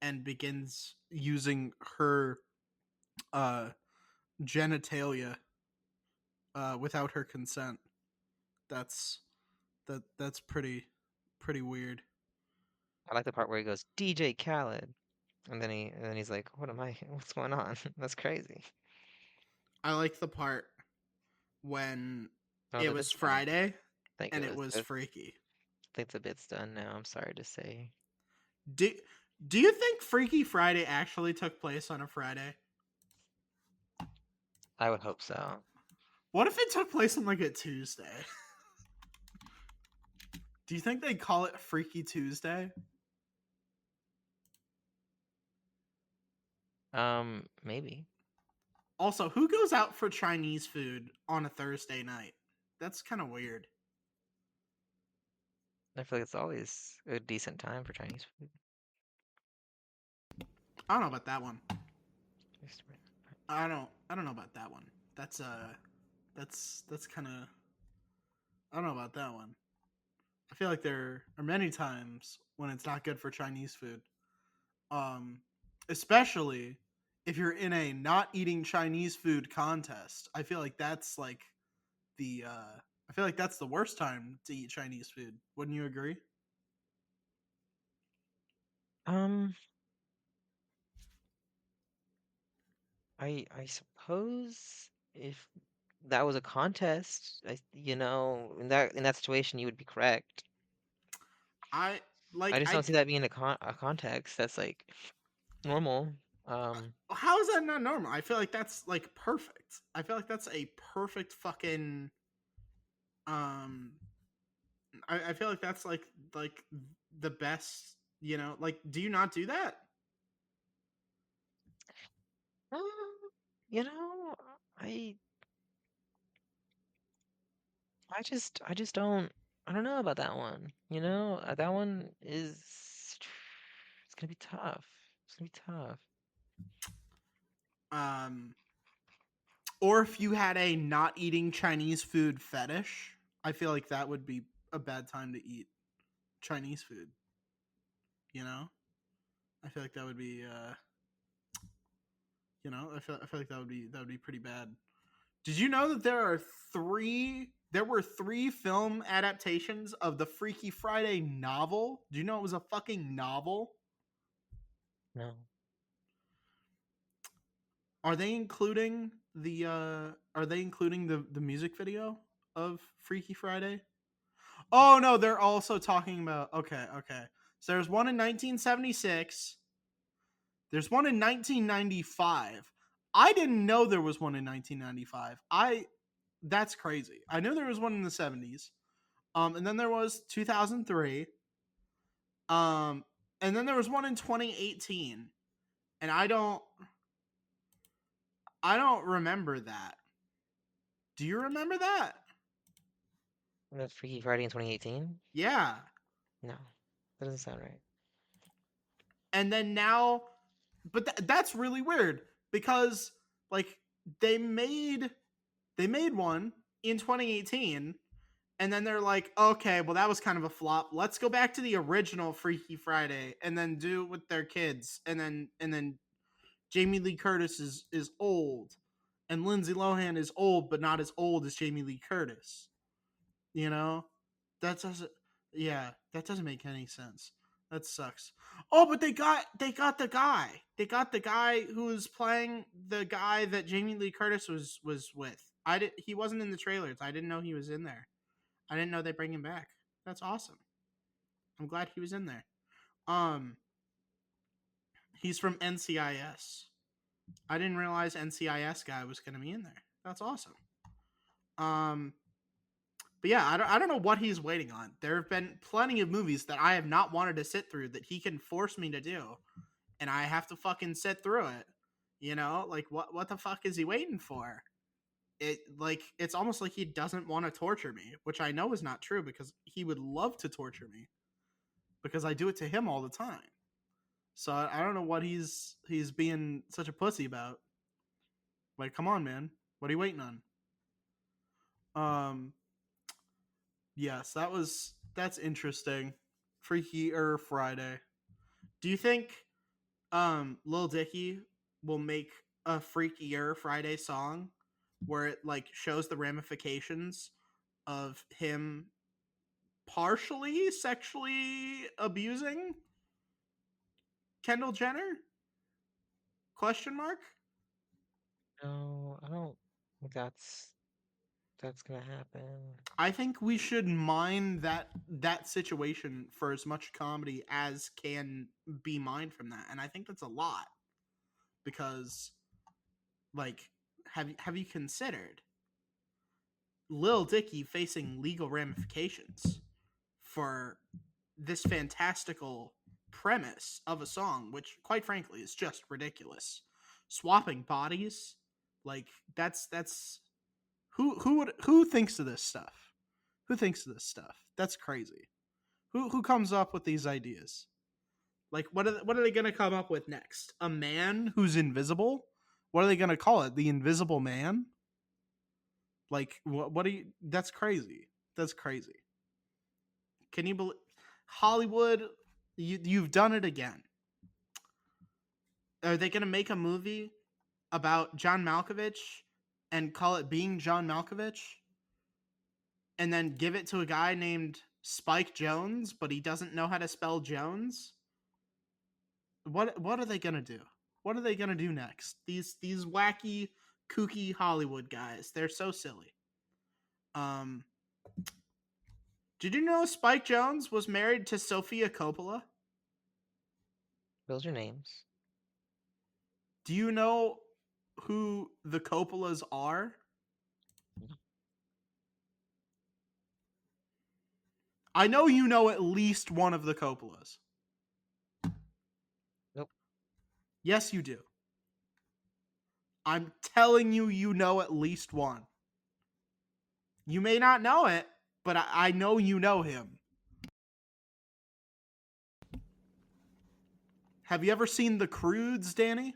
and begins using her uh genitalia without her consent. That's that's pretty weird. I like the part where he goes DJ Khaled, and then he's like, "What am I? What's going on? That's crazy." I like the part when Oh, it the was bit's done. Friday Thank and it goodness. was I freaky. think the bit's done now. I'm sorry to say. Do do you think Freaky Friday actually took place on a Friday? I would hope so. What if it took place on like a Tuesday? Do you think they call it Freaky Tuesday? Maybe. Also, who goes out for Chinese food on a Thursday night? That's kind of weird. I feel like it's always a decent time for Chinese food. I don't know about that one. I don't know about that one. That's kind of I don't know about that one. I feel like there are many times when it's not good for Chinese food. Um especially if you're in a not eating Chinese food contest. I feel like that's like the I feel like that's the worst time to eat Chinese food. Wouldn't you agree? Um, I suppose if that was a contest, in that situation you would be correct. I I Like just don't see that being a context that's like normal. Um, how is that not normal? I feel like that's like perfect. I feel like that's a perfect fucking um I feel like that's like the best, you know, like do you not do that? uh, you know, I I just I don't know about that one. You know, that one is it's gonna be tough. It's gonna be tough. Um or if you had a not eating Chinese food fetish, I feel like that would be a bad time to eat Chinese food, you know? I feel like that would be you know, I feel like that would be pretty bad. Did you know that there were three film adaptations of the Freaky Friday novel? Do you know it was a fucking novel? No, Are they including the music video of Freaky Friday? Oh no, they're also talking about okay. So there's one in 1976, there's one in 1995. I didn't know there was one in 1995. I That's crazy. I knew there was one in the 70s. And then there was 2003. Um, and then there was one in 2018. And I don't remember that. Do you remember that? that's Freaky Friday in 2018. Yeah. No, that doesn't sound right. And then now, but that's really weird because like they made they made one in 2018, and then they're like, okay, well that was kind of a flop. Let's go back to the original Freaky Friday and then do it with their kids, and then Jamie Lee Curtis is old, and Lindsay Lohan is old, but not as old as Jamie Lee Curtis. You know, that doesn't. Yeah, that doesn't make any sense. That sucks. Oh, but they got the guy. They got the guy who was playing the guy that Jamie Lee Curtis was with. He wasn't in the trailers. I didn't know he was in there. I didn't know they bring him back. That's awesome. I'm glad he was in there. Um, he's from NCIS. I didn't realize NCIS guy was going to be in there. That's awesome. Um, but yeah, I don't know what he's waiting on. There have been plenty of movies that I have not wanted to sit through that he can force me to do, and I have to fucking sit through it. You know, like what the fuck is he waiting for? It's almost like he doesn't want to torture me, which I know is not true because he would love to torture me because I do it to him all the time. So I don't know what he's being such a pussy about. Like, come on, man, what are you waiting on? Um, yes, that's interesting. Freaky Friday. Do you think Lil Dicky will make a Freakier Friday song where it like shows the ramifications of him partially sexually abusing Kendall Jenner? Question mark. No, I don't think that's gonna happen. I think we should mine that situation for as much comedy as can be mined from that, and I think that's a lot because like have you considered Lil Dicky facing legal ramifications for this fantastical premise of a song, which quite frankly is just ridiculous. Swapping bodies, like that's who thinks of this stuff? Who thinks of this stuff? That's crazy. Who comes up with these ideas? Like what are they gonna come up with next? A man who's invisible? What are they gonna call it? The Invisible Man? Like what are you? That's crazy. That's crazy. Can you believe Hollywood? You've done it again. Are they gonna make a movie about John Malkovich and call it Being John Malkovich, and then give it to a guy named Spike Jones, but he doesn't know how to spell Jones? What are they gonna do? What are they gonna do next? These wacky, kooky Hollywood guys. They're so silly. Um, Did you know Spike Jones was married to Sofia Coppola? Those are names. Do you know who the Coppolas are? I know you know at least one of the Coppolas. Nope. Yes, you do. I'm telling you, you know at least one. You may not know it, but I know you know him. Have you ever seen The Croods, Danny?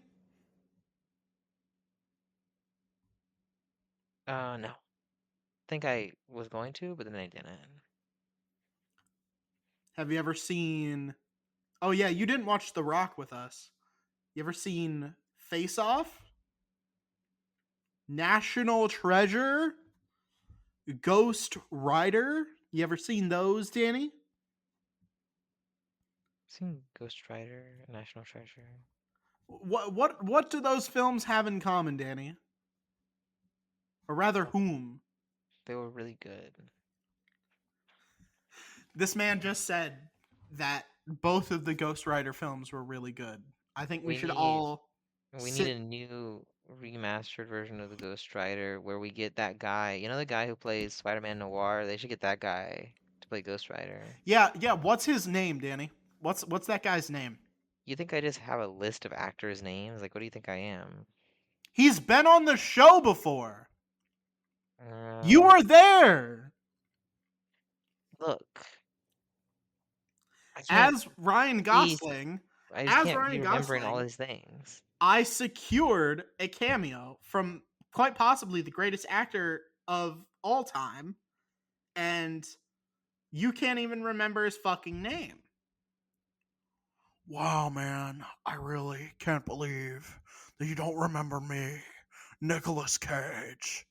No. Think I was going to, but then I didn't. Have you ever seen. Oh, yeah, you didn't watch The Rock with us. You ever seen Face Off? National Treasure? Ghost Rider? You ever seen those, Danny? Seen Ghost Rider, National Treasure. What do those films have in common, Danny? Or rather, whom? They were really good. This man just said that both of the Ghost Rider films were really good. I think we We should need all we need sit. a new remastered version of the Ghost Rider where we get that guy. You know the guy who plays Spider-Man Noir? They should get that guy to play Ghost Rider. Yeah, yeah. What's his name, Danny? What's that guy's name? You think I just have a list of actors' names? Like, what do you think I am? He's been on the show before. You Uh, were there look, I can't as Ryan be. Gosling. I just As can't be Ryan remembering all Gosling, these things. I secured a cameo from quite possibly the greatest actor of all time, and you can't even remember his fucking name. Wow, man, I really can't believe that you don't remember me, Nicolas Cage.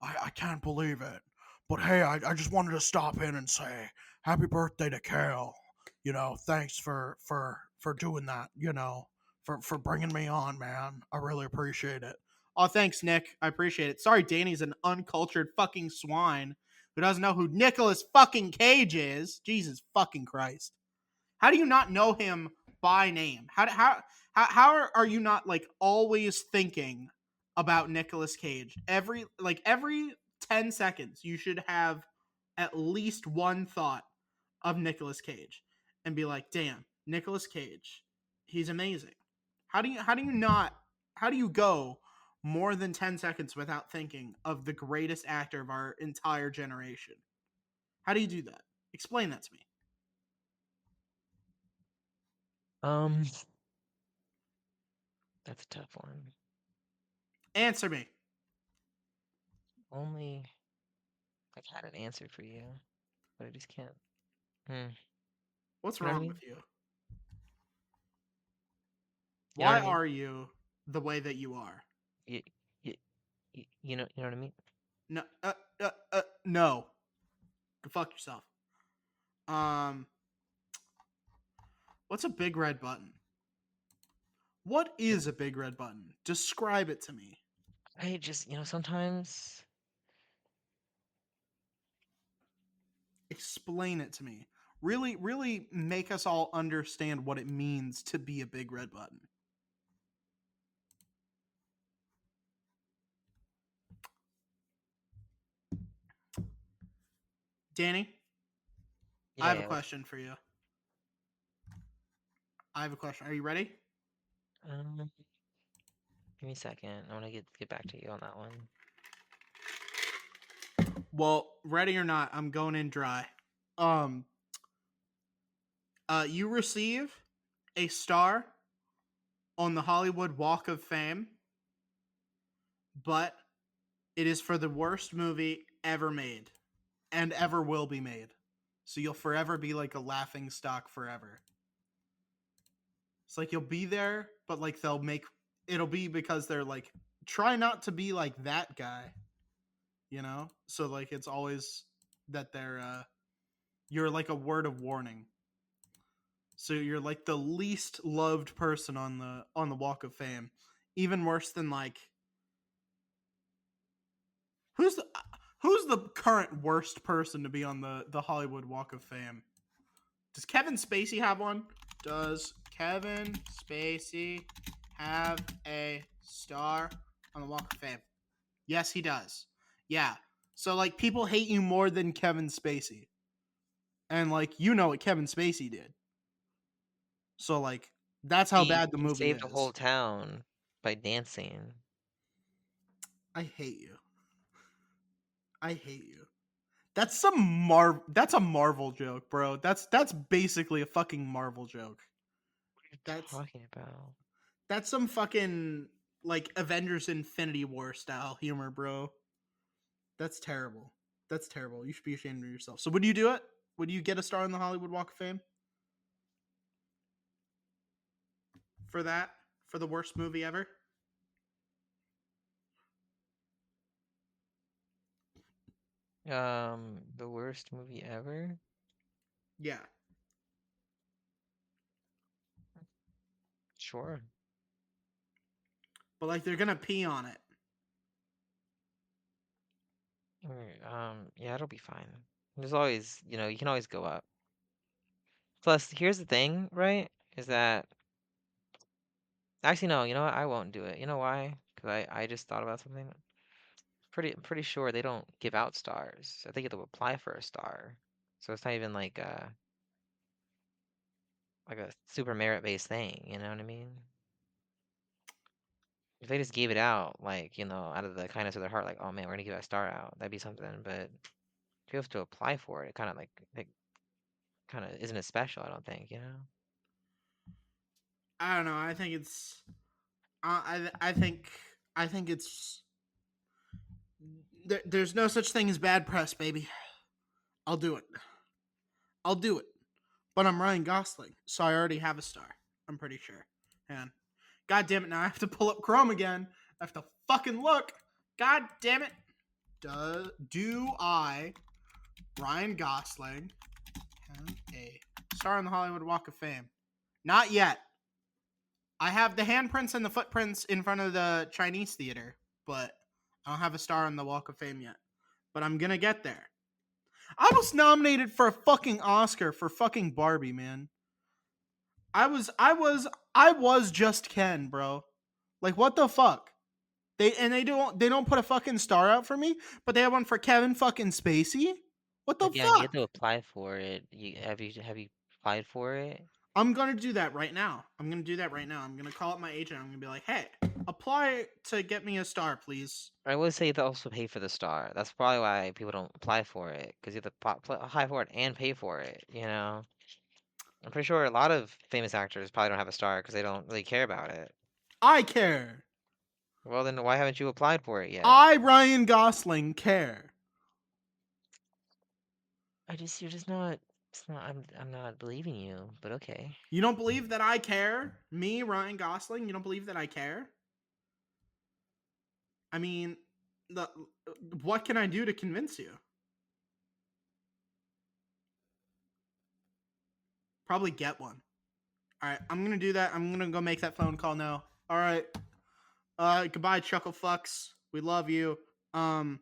I can't believe it. But hey, I just wanted to stop in and say happy birthday to Kale. Thanks for doing that. For bringing me on, man. I really appreciate it. Oh, thanks, Nick. I appreciate it. Sorry, Danny's an uncultured fucking swine who doesn't know who Nicolas fucking Cage is. Jesus fucking Christ. How do you not know him by name? How are you not like always thinking about Nicolas Cage? Every 10 seconds you should have at least one thought of Nicolas Cage and be like, "Damn, Nicolas Cage. He's amazing." How do you go more than 10 seconds without thinking of the greatest actor of our entire generation? How do you do that? Explain that to me. Um, that's a tough one. Answer me. Only I've had an answer for you, but I just can't. Hmm. What's You know what I wrong mean? with you? You know what Why I mean? are you the way that you are? You, you, you know what I mean? No, no. Go fuck yourself. Um, what's a big red button? What It, is a big red button? Describe it to me. I just, sometimes Explain it to me. Really, really make us all understand what it means to be a big red button. Danny, I yeah, have a yeah. question for you. I have a question. Are you ready? Um, give me a second. I want to get back to you on that one. Well, ready or not, I'm going in dry. Um, you receive a star on the Hollywood Walk of Fame, but it is for the worst movie ever made and ever will be made. So you'll forever be like a laughing stock forever. It's like you'll be there, but like they'll make it'll be because they're like try not to be like that guy, you know? So like it's always that you're like a word of warning. So you're like the least loved person on the Walk of Fame. Even worse than like who's the Who's the current worst person to be on the Hollywood Walk of Fame? Does Kevin Spacey have one? Does Kevin Spacey have a star on the Walk of Fame? Yes, he does. Yeah. So like people hate you more than Kevin Spacey. And like you know what Kevin Spacey did. So like that's how bad the He movie saved a whole is. town by dancing. I hate you. I hate you. That's a Marvel joke, bro. That's basically a fucking Marvel joke. What are you That's talking about? that's some fucking like Avengers Infinity War style humor, bro. That's terrible. That's terrible. You should be ashamed of yourself. So would you do it? Would you get a star on the Hollywood Walk of Fame for that? For the worst movie ever? The worst movie ever? Yeah. Sure. But like they're gonna pee on it. Alright, yeah, it'll be fine. There's always, you can always go up. Plus, here's the thing, right? Is that actually no, you know what? I won't do it. You know why? Because I just thought about something. Pretty sure they don't give out stars. I think you have to apply for a star. So it's not even like a super merit-based thing, you know what I mean? If they just gave it out, like, out of the kindness of their heart, like, oh man, we're gonna give that star out, that'd be something. But if you have to apply for it, it kind of it kind of isn't as special, I don't think, you know? I don't know. I think it's. I think. I think it's. There's no such thing as bad press, baby. I'll do it. I'll do it. But I'm Ryan Gosling, so I already have a star. I'm pretty sure. And God damn it, now I have to pull up Chrome again. I have to fucking look. God damn it. Do I, Ryan Gosling, have a star on the Hollywood Walk of Fame? Not yet. I have the handprints and the footprints in front of the Chinese theater, but I don't have a star on the Walk of Fame yet. But I'm gonna get there. I was nominated for a fucking Oscar for fucking Barbie, man. I was I was I was just Ken, bro. Like what the fuck? They don't put a fucking star out for me, but they have one for Kevin fucking Spacey? What the Again, you have fuck? to apply for it. Have you applied for it? I'm gonna do that right now. I'm gonna do that right now. I'm gonna call up my agent. I'm gonna be like, hey, apply to get me a star, please. I would say you have to also pay for the star. That's probably why people don't apply for it, because you have to apply for it and pay for it, you know? I'm pretty sure a lot of famous actors probably don't have a star because they don't really care about it. I care. Well, then why haven't you applied for it yet? I, Ryan Gosling, care. You're just not. It's not. I'm not believing you. But okay. You don't believe that I care? Me, Ryan Gosling, you don't believe that I care? I mean, the what can I do to convince you? Probably get one. All right, I'm gonna do that. I'm gonna go make that phone call now. All right. Goodbye, Chuckle Fucks. We love you. Um,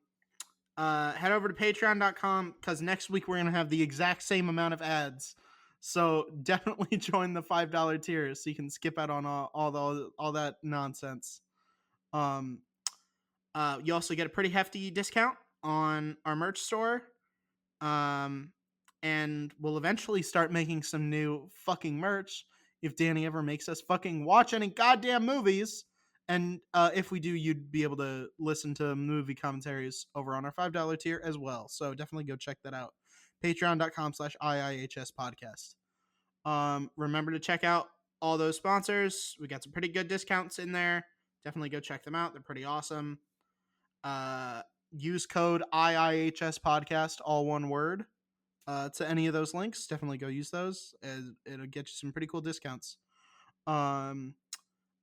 head over to patreon.com because next week we're gonna have the exact same amount of ads. So definitely join the $5 tier so you can skip out on all that nonsense. Um, you also get a pretty hefty discount on our merch store. Um, and we'll eventually start making some new fucking merch if Danny ever makes us fucking watch any goddamn movies. And if we do, you'd be able to listen to movie commentaries over on our $5 tier as well. So definitely go check that out. Patreon.com/IIHS podcast. Remember to check out all those sponsors. We got some pretty good discounts in there. Definitely go check them out. They're pretty awesome. Uh, use code IIHS podcast, all one word, to any of those links. Definitely go use those. It'll get you some pretty cool discounts. Um,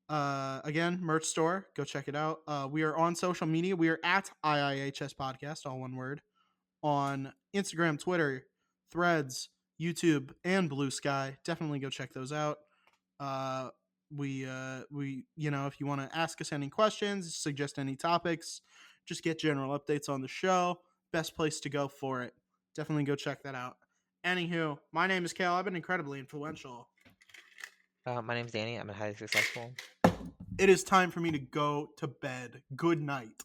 again, merch store. Go check it out. We are on social media. We are at IIHS podcast, all one word, on Instagram, Twitter, Threads, YouTube, and Blue Sky. Definitely go check those out. Uh, if you want to ask us any questions, suggest any topics, just get general updates on the show. best place to go for it. Definitely go check that out. Anywho, my name is Kale. I've been incredibly influential. My name's Danny. I'm a highly successful. It is time for me to go to bed. Good night.